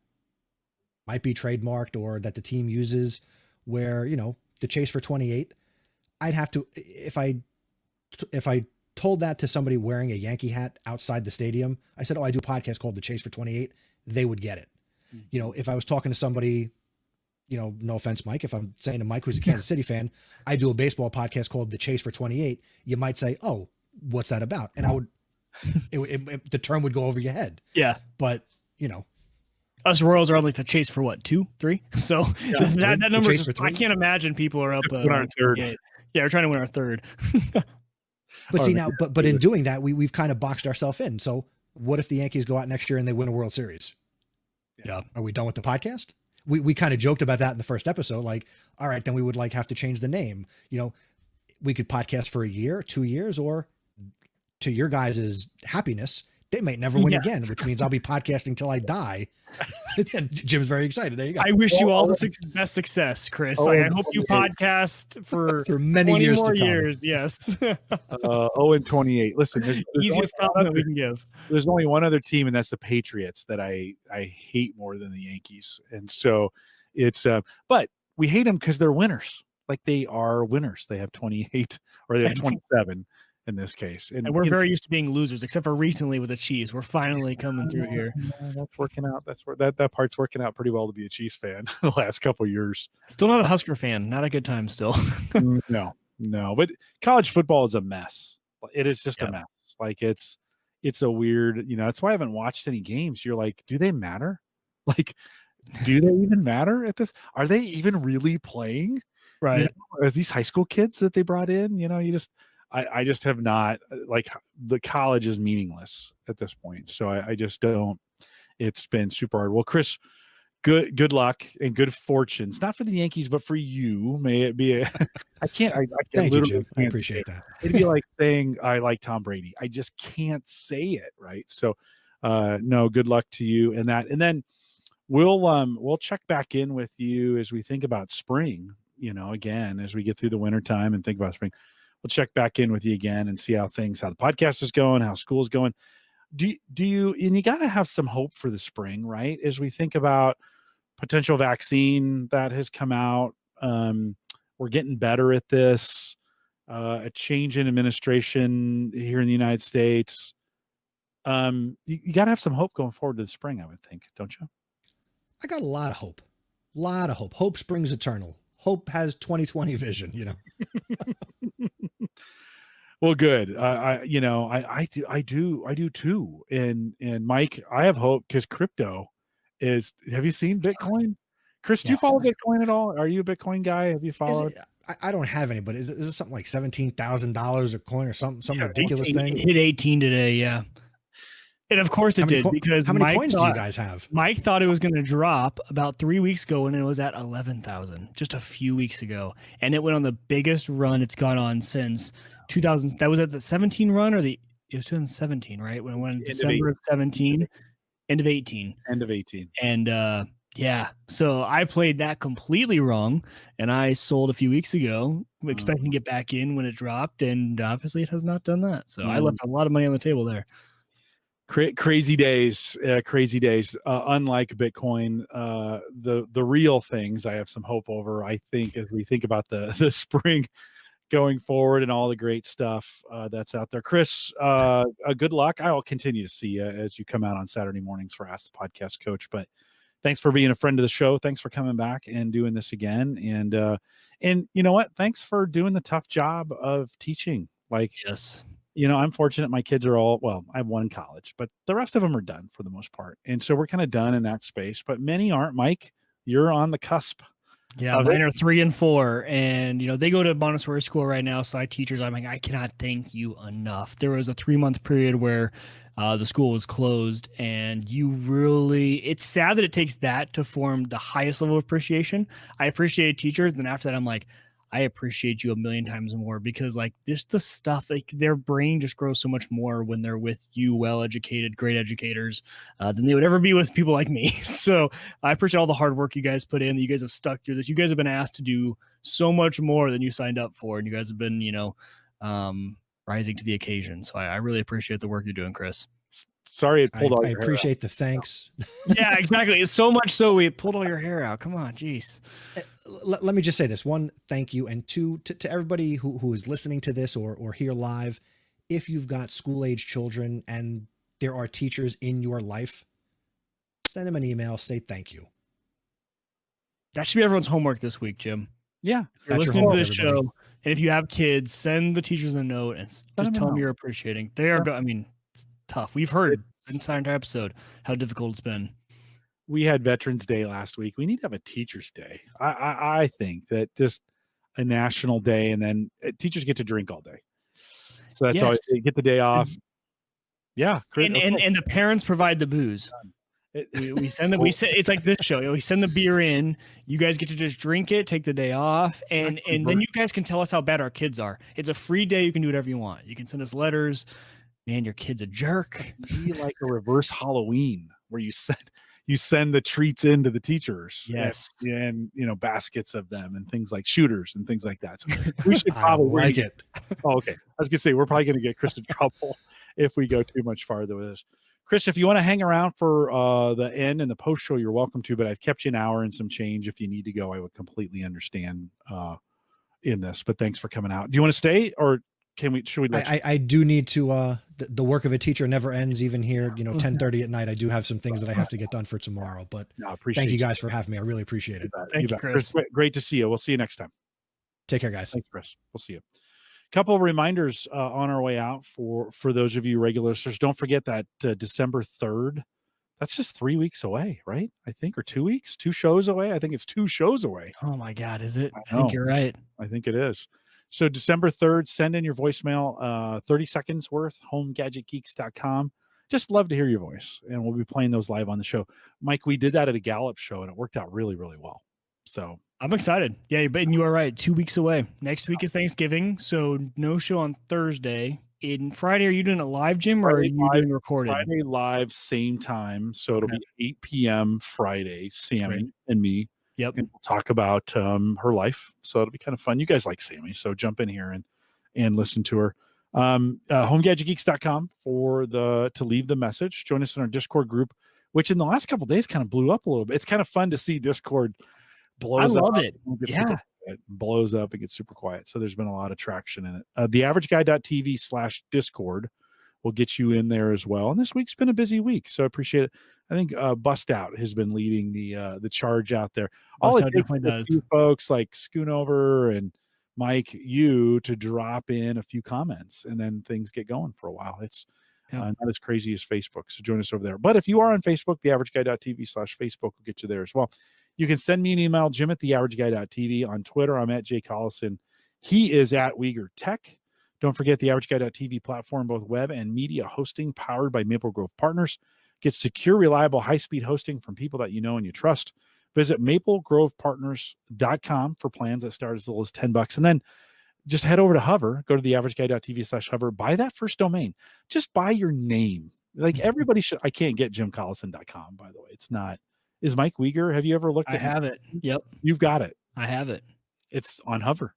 might be trademarked or that the team uses where, the chase for 28, I'd have to, if I told that to somebody wearing a Yankee hat outside the stadium, I said, "Oh, I do a podcast called The Chase for 28. They would get it. If I was talking to somebody, no offense, Mike, if I'm saying to Mike, who's a Kansas City fan, I do a baseball podcast called The Chase for 28. You might say, "Oh, what's that about?" And the term would go over your head. Yeah. But, us Royals are on like the chase for what, 2, 3? So that number, I can't imagine people are up. Our third. Yeah, we're trying to win our third. But see now, but in doing that, we've kind of boxed ourselves in. So what if the Yankees go out next year and they win a World Series? Yeah. Are we done with the podcast? We kind of joked about that in the first episode. Like, all right, then we would have to change the name. We could podcast for a year, 2 years, or to your guys' happiness, they might never win again, which means I'll be podcasting till I die. And Jim's very excited. There you go. I wish you all the best success, Chris. I hope you podcast for many years more to come. years. Yes. 0-28. Listen, there's easiest compliment we can give. There's only one other team, and that's the Patriots, that I hate more than the Yankees. And so it's but we hate them because they're winners. Like, they are winners. They have 28, or they have 27 in this case. And we're very used to being losers, except for recently with the Chiefs. We're finally coming through here. That's working out. That's where that part's working out pretty well to be a Chiefs fan the last couple of years. Still not a Husker fan. Not a good time still. No. But college football is a mess. It is just a mess. Like, it's a weird, that's why I haven't watched any games. You're like, do they matter? Like, do they even matter at this? Are they even really playing? Right. Are these high school kids that they brought in? I just have not, like, the college is meaningless at this point. So I just don't. It's been super hard. Well, Chris, good luck and good fortunes, not for the Yankees, but for you. May it be I can't Thank you, literally Jim. I appreciate that. It'd be like saying I like Tom Brady. I just can't say it, right? So no, good luck to you in that. And then we'll check back in with you as we think about spring, again, as we get through the winter time and think about spring. We'll check back in with you again and see how the podcast is going, how school's going. Do you, and you got to have some hope for the spring, right? As we think about potential vaccine that has come out, we're getting better at this. a change in administration here in the United States. You got to have some hope going forward to the spring, I would think, don't you? I got a lot of hope. Hope springs eternal. Hope has 2020 vision, you know. Well, good. I do too. And Mike, I have hope because crypto is. Have you seen Bitcoin? Chris, do you follow Bitcoin at all? Are you a Bitcoin guy? Have you followed? I don't have any, but is it something like $17,000 a coin or some ridiculous thing? It hit 18 today, yeah. And of course it did, because how many coins do you guys have? Mike thought it was going to drop about 3 weeks ago, and it was at 11,000 just a few weeks ago, and it went on the biggest run it's gone on since 2000. That was at the 17 run, or it was 2017, right? When it went in December of 17, end of 18, and yeah. So I played that completely wrong, and I sold a few weeks ago, expecting to get back in when it dropped, and obviously it has not done that. So I left a lot of money on the table there. Crazy days. Unlike Bitcoin, the real things I have some hope over. I think as we think about the spring going forward and all the great stuff that's out there. Chris, good luck. I will continue to see you as you come out on Saturday mornings for Ask the Podcast Coach. But thanks for being a friend of the show. Thanks for coming back and doing this again. And you know what? Thanks for doing the tough job of teaching. Yes. You know, I'm fortunate my kids are all, well, I have one in college, but the rest of them are done for the most part. And so we're kind of done in that space, but many aren't. Mike, you're on the cusp. Yeah, mine are 3 and 4, and you know they go to Montessori school right now. So teachers, I'm like, I cannot thank you enough. There was a 3-month period where the school was closed, and it's sad that it takes that to form the highest level of appreciation. I appreciate teachers, and then after that, I'm like, I appreciate you a million times more, because like the stuff, like their brain just grows so much more when they're with you, well-educated, great educators, than they would ever be with people like me. So I appreciate all the hard work you guys put in. You guys have stuck through this. You guys have been asked to do so much more than you signed up for. And you guys have been, rising to the occasion. So I really appreciate the work you're doing, Chris. Sorry, it pulled all your hair out. I appreciate the thanks. Yeah, exactly. It's so much so we pulled all your hair out. Come on, geez. Let me just say this: 1, thank you, and 2, to everybody who is listening to this or here live. If you've got school-age children and there are teachers in your life, send them an email. Say thank you. That should be everyone's homework this week, Jim. Yeah, if you're listening to this show, and if you have kids, send the teachers a note and just tell them you're appreciating. They are. I mean, it's tough. We've heard the entire episode how difficult it's been. We had Veterans Day last week. We need to have a Teachers Day. I think that just a national day, and then teachers get to drink all day. So that's always, they get the day off. Yeah, and the parents provide the booze. We send them. It's like this show. We send the beer in. You guys get to just drink it, take the day off, and then you guys can tell us how bad our kids are. It's a free day. You can do whatever you want. You can send us letters. Man, your kid's a jerk. Be like a reverse Halloween where you send the treats into the teachers. Yes. And baskets of them and things like shooters and things like that. So we should probably like it. Oh, okay. I was gonna say we're probably gonna get Chris in trouble if we go too much farther with this. Chris, if you want to hang around for the end and the post show, you're welcome to, but I've kept you an hour and some change. If you need to go, I would completely understand in this. But thanks for coming out. Do you want to stay, or should we I do need to the work of a teacher never ends, even here, 10:30 at night. I do have some things that I have to get done for tomorrow, but thank you guys for having me. I really appreciate it. Thank you, Chris. Great to see you. We'll see you next time. Take care, guys. Thanks, Chris. We'll see you. Couple of reminders on our way out for those of you regular listeners. Don't forget that December 3rd, that's just 3 weeks away, right? I think, or 2 weeks, 2 shows away. I think it's 2 shows away. Oh my God, is it? I think you're right. I think it is. So December 3rd, send in your voicemail, 30 seconds worth, homegadgetgeeks.com. Just love to hear your voice, and we'll be playing those live on the show. Mike, we did that at a Gallup show, and it worked out really, really well. So I'm excited. Yeah, but you are right. 2 weeks away. Next week is Thanksgiving, so no show on Thursday. In Friday, are you doing a live, Jim, or are you doing recorded? Friday live, same time. So it'll be 8 p.m. Friday, Sammy and me. Yep. And we'll talk about her life. So it'll be kind of fun. You guys like Sammy, so jump in here and listen to her. HomeGadgetGeeks.com to leave the message. Join us in our Discord group, which in the last couple of days kind of blew up a little bit. It's kind of fun to see Discord blows up. I love it. Yeah. it blows up and gets super quiet. So there's been a lot of traction in it. theaverageguy.tv/discord will get you in there as well. And this week's been a busy week, so I appreciate it. I think Bust Out has been leading the charge out there. All it takes is a few folks like Schoonover and Mike, you to drop in a few comments, and then things get going for a while. It's not as crazy as Facebook, so join us over there. But if you are on Facebook, theaverageguy.tv/Facebook will get you there as well. You can send me an email, jim@theaverageguy.tv. On Twitter, I'm at Jay Collison. He is at Wieger Tech. Don't forget the theaverageguy.tv platform, both web and media hosting, powered by Maple Grove Partners. Get secure, reliable, high-speed hosting from people that you know and you trust. Visit maplegrovepartners.com for plans that start as little as $10. And then just head over to Hover, go to theaverageguy.tv/Hover, buy that first domain. Just buy your name. Like everybody should. I can't get jimcollison.com, by the way. It's not. Is Mike Wieger? Have you ever looked at it? I have it. Yep. You've got it. I have it. It's on Hover.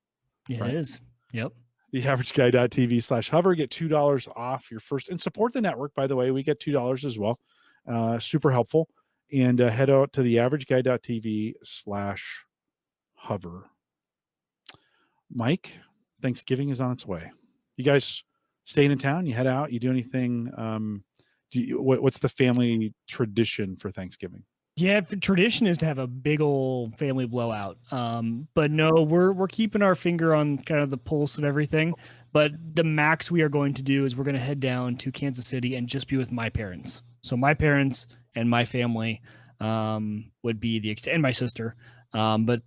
It is. Yep. theaverageguy.tv/Hover. Get $2 off your first, and support the network, by the way. We get $2 as well. Super helpful. And head out to theaverageguy.tv/Hover. Mike, Thanksgiving is on its way. You guys staying in town? You head out? You do anything? What's the family tradition for Thanksgiving? Yeah, tradition is to have a big old family blowout. But no, we're keeping our finger on kind of the pulse of everything. But the max we are going to do is we're going to head down to Kansas City and just be with my parents. So my parents and my family would be the extent, and my sister. But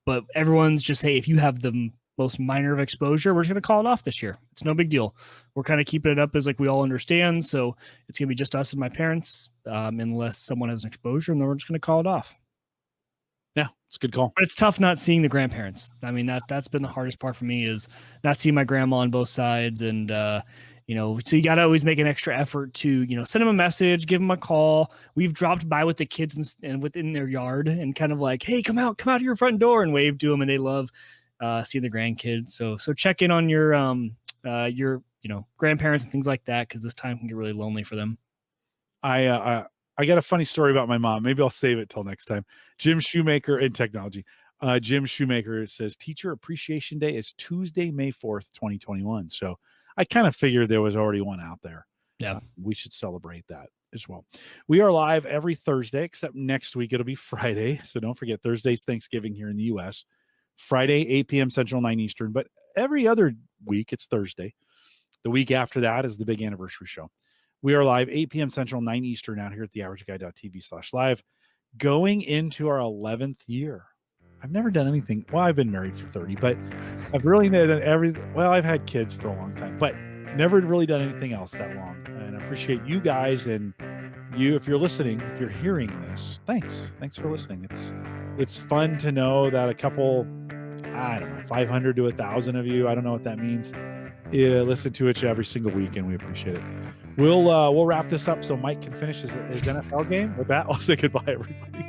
but everyone's just, hey, if you have the most minor of exposure, we're just going to call it off this year. It's no big deal. We're kind of keeping it up as like we all understand. So it's going to be just us and my parents, unless someone has an exposure, and then we're just going to call it off. Yeah, it's a good call. But it's tough not seeing the grandparents. I mean, that's been the hardest part for me, is not seeing my grandma on both sides. And, so you got to always make an extra effort to, send them a message, give them a call. We've dropped by with the kids and within their yard and kind of like, hey, come out to your front door, and wave to them. And they love seeing the grandkids. So check in on your grandparents and things like that, because this time can get really lonely for them. I got a funny story about my mom. Maybe I'll save it till next time. Jim Shoemaker in technology. Jim Shoemaker says Teacher Appreciation Day is Tuesday, May 4th, 2021. So I kind of figured there was already one out there. Yeah. We should celebrate that as well. We are live every Thursday, except next week it'll be Friday. So don't forget, Thursday's Thanksgiving here in the U.S. Friday, 8 p.m. Central, 9 Eastern. But every other week, it's Thursday. The week after that is the big anniversary show. We are live 8 p.m. Central, 9 Eastern out here at theaverageguy.tv/live, going into our 11th year. I've never done anything. Well, I've been married for 30, but I've really done I've had kids for a long time, but never really done anything else that long. And I appreciate you guys, and you, if you're listening, if you're hearing this, thanks for listening. It's fun to know that a couple, 500 to 1,000 of you, I don't know what that means, listen to it every single week, and we appreciate it. We'll wrap this up so Mike can finish his NFL game. With that, I'll say goodbye, everybody.